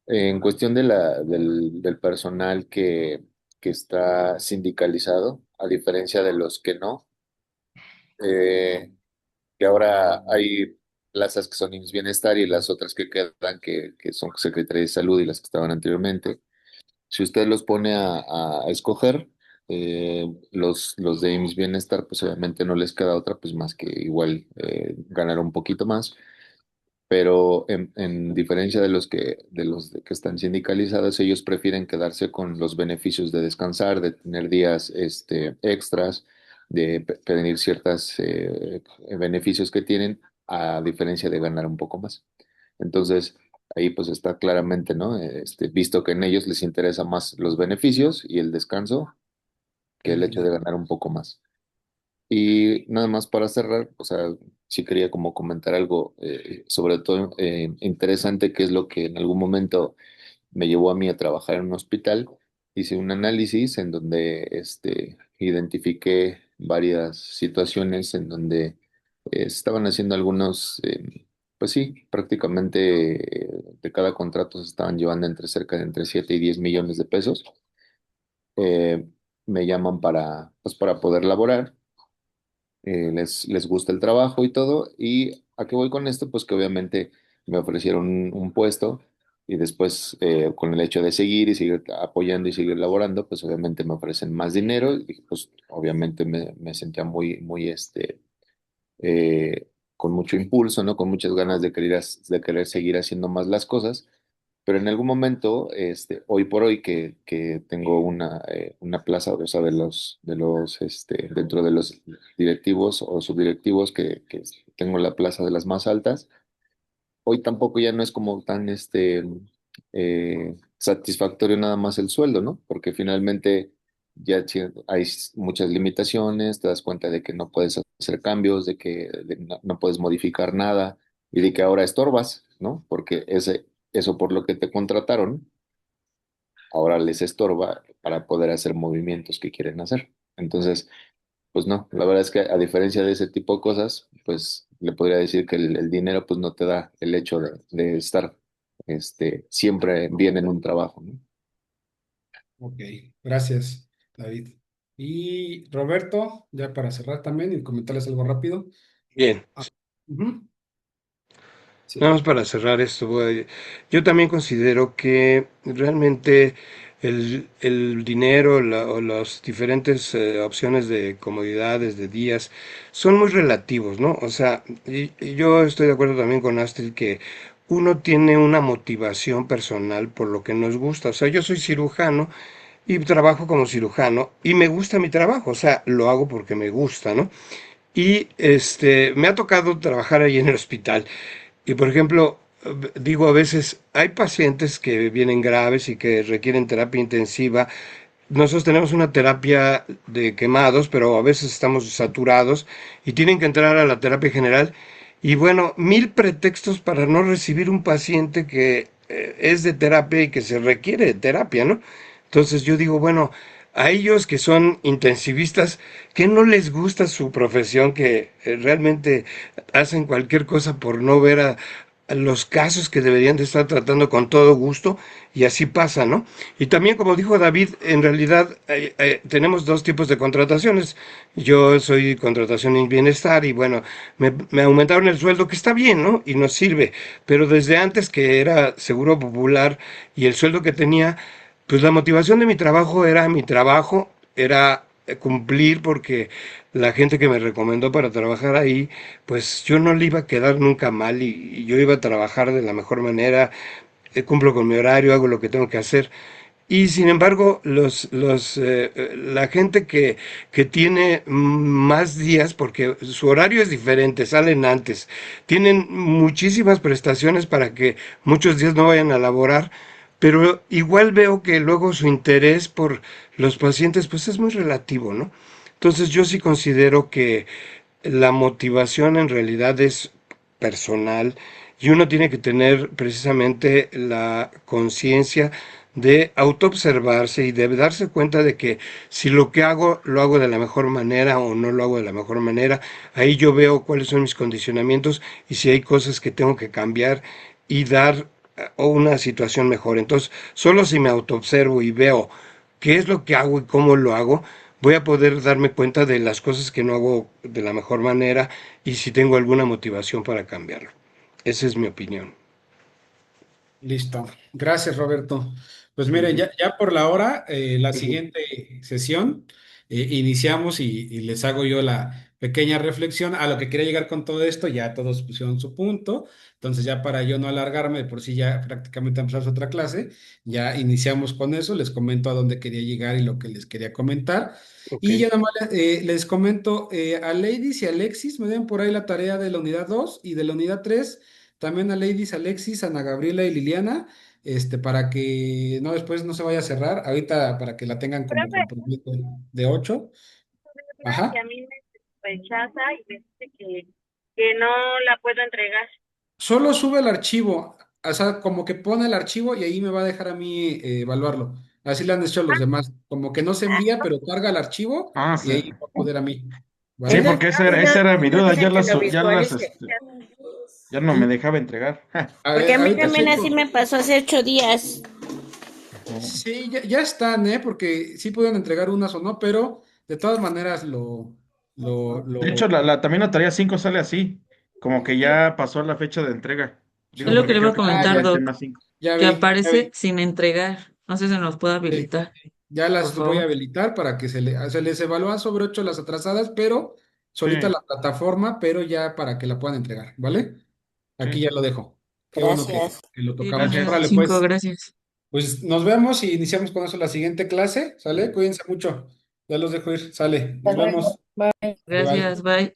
En cuestión del personal que está sindicalizado, a diferencia de los que no, eh, que ahora hay plazas que son IMSS Bienestar y las otras que quedan, que son Secretaría de Salud y las que estaban anteriormente. Si usted los pone a escoger, los de IMSS Bienestar, pues obviamente no les queda otra, pues más que igual ganar un poquito más, pero en diferencia de los que están sindicalizados, ellos prefieren quedarse con los beneficios de descansar, de tener días extras, de pedir ciertos beneficios que tienen, a diferencia de ganar un poco más. Entonces, ahí pues está claramente, ¿no? Visto que en ellos les interesa más los beneficios y el descanso que el hecho de ganar un poco más. Y nada más para cerrar, o sea, sí quería como comentar algo, sobre todo interesante, que es lo que en algún momento me llevó a mí a trabajar en un hospital. Hice un análisis en donde identifiqué varias situaciones en donde estaban haciendo pues sí, prácticamente de cada contrato se estaban llevando entre 7 y 10 millones de pesos. Eh, Me llaman pues, para poder laborar. Les gusta el trabajo y todo. ¿Y a qué voy con esto? Pues que obviamente me ofrecieron un puesto y después con el hecho de seguir y seguir apoyando y seguir laborando, pues obviamente me ofrecen más dinero y pues obviamente me sentía muy, con mucho impulso, ¿no? Con muchas ganas de querer seguir haciendo más las cosas. Pero en algún momento, hoy por hoy que tengo una plaza, o sea, dentro de los directivos o subdirectivos, que tengo la plaza de las más altas, hoy tampoco ya no es como tan, satisfactorio nada más el sueldo, ¿no? Porque finalmente ya hay muchas limitaciones, te das cuenta de que no puedes hacer cambios, de que no puedes modificar nada y de que ahora estorbas, ¿no? Porque eso por lo que te contrataron, ahora les estorba para poder hacer movimientos que quieren hacer. Entonces, pues no, la verdad es que a diferencia de ese tipo de cosas, pues le podría decir que el dinero pues no te da el hecho de estar siempre bien en un trabajo, ¿no? Ok, gracias, David. Y Roberto, ya para cerrar también y comentarles algo rápido. Bien, Ah, ujú, nada sí, más para cerrar esto, yo también considero que realmente el dinero o las diferentes opciones de comodidades, de días, son muy relativos, ¿no? O sea, y yo estoy de acuerdo también con Astrid que uno tiene una motivación personal por lo que nos gusta. O sea, yo soy cirujano y trabajo como cirujano y me gusta mi trabajo, o sea, lo hago porque me gusta, ¿no? Y me ha tocado trabajar ahí en el hospital. Y por ejemplo, digo a veces, hay pacientes que vienen graves y que requieren terapia intensiva. Nosotros tenemos una terapia de quemados, pero a veces estamos saturados y tienen que entrar a la terapia general. Y bueno, mil pretextos para no recibir un paciente que es de terapia y que se requiere de terapia, ¿no? Entonces yo digo, bueno, a ellos que son intensivistas, que no les gusta su profesión, que realmente hacen cualquier cosa por no ver a los casos que deberían de estar tratando con todo gusto, y así pasa, ¿no? Y también, como dijo David, en realidad tenemos dos tipos de contrataciones. Yo soy contratación en bienestar y bueno, me aumentaron el sueldo, que está bien, ¿no? Y nos sirve, pero desde antes que era seguro popular y el sueldo que tenía, pues la motivación de mi trabajo era cumplir porque la gente que me recomendó para trabajar ahí, pues yo no le iba a quedar nunca mal y yo iba a trabajar de la mejor manera, cumplo con mi horario, hago lo que tengo que hacer. Y sin embargo, la gente que tiene más días, porque su horario es diferente, salen antes, tienen muchísimas prestaciones para que muchos días no vayan a laborar, pero igual veo que luego su interés por los pacientes pues es muy relativo, ¿no? Entonces yo sí considero que la motivación en realidad es personal y uno tiene que tener precisamente la conciencia de autoobservarse y de darse cuenta de que si lo que hago lo hago de la mejor manera o no lo hago de la mejor manera, ahí yo veo cuáles son mis condicionamientos y si hay cosas que tengo que cambiar y dar una situación mejor. Entonces, solo si me autoobservo y veo qué es lo que hago y cómo lo hago, voy a poder darme cuenta de las cosas que no hago de la mejor manera y si tengo alguna motivación para cambiarlo. Esa es mi opinión. listo. Gracias, Roberto. Pues miren, Ujú, ya por la hora, la ujú. siguiente sesión, iniciamos y les hago yo la pequeña reflexión a lo que quería llegar con todo esto. Ya todos pusieron su punto. Entonces, ya para yo no alargarme, de por sí ya prácticamente empezamos otra clase, ya iniciamos con eso. Les comento a dónde quería llegar y lo que les quería comentar. Ok, Y ya nada más les comento a Ladies y Alexis, me den por ahí la tarea de la unidad 2 y de la unidad 3. También a Ladies, Alexis, Ana Gabriela y Liliana, para que no después no se vaya a cerrar, ahorita para que la tengan como Profe, compromiso de 8. que Ajá. a mí me rechaza y me dice que no la puedo entregar. Solo sube el archivo, o sea, como que pone el archivo y ahí me va a dejar a mí evaluarlo. Así le han hecho los demás, como que no se envía, pero carga el archivo Ah, y sí. ahí va a poder a mí, Sí, ¿vale? porque esa era mi duda. Ya no me Sí, dejaba entregar. a Porque ver, a mí ahorita también así checo. me pasó hace 8 días. Sí, ya están, ¿eh? Porque sí pueden entregar unas o no, pero de todas maneras De hecho, también la tarea 5 sale así, como que ya pasó la fecha de entrega. Es Digo, lo que porque le iba creo a que también comentar, está ya, el Doc, tema 5. ya que vi, ya aparece vi. sin entregar. No sé si nos puede Sí, habilitar, ya por las voy a favor. habilitar para que se les evalúan sobre 8 las atrasadas, pero Sí, solita la plataforma, pero ya para que la puedan entregar, ¿vale? Aquí sí. ya lo dejo. Qué bueno Gracias. que lo Sí, tocamos. lunes Órale, Gracias. 5, pues, gracias. pues nos vemos y iniciamos con eso la siguiente clase, ¿sale? Cuídense mucho. Ya los dejo ir, sale. Hasta Nos luego. vemos. Bye. Bye bye. Gracias, bye.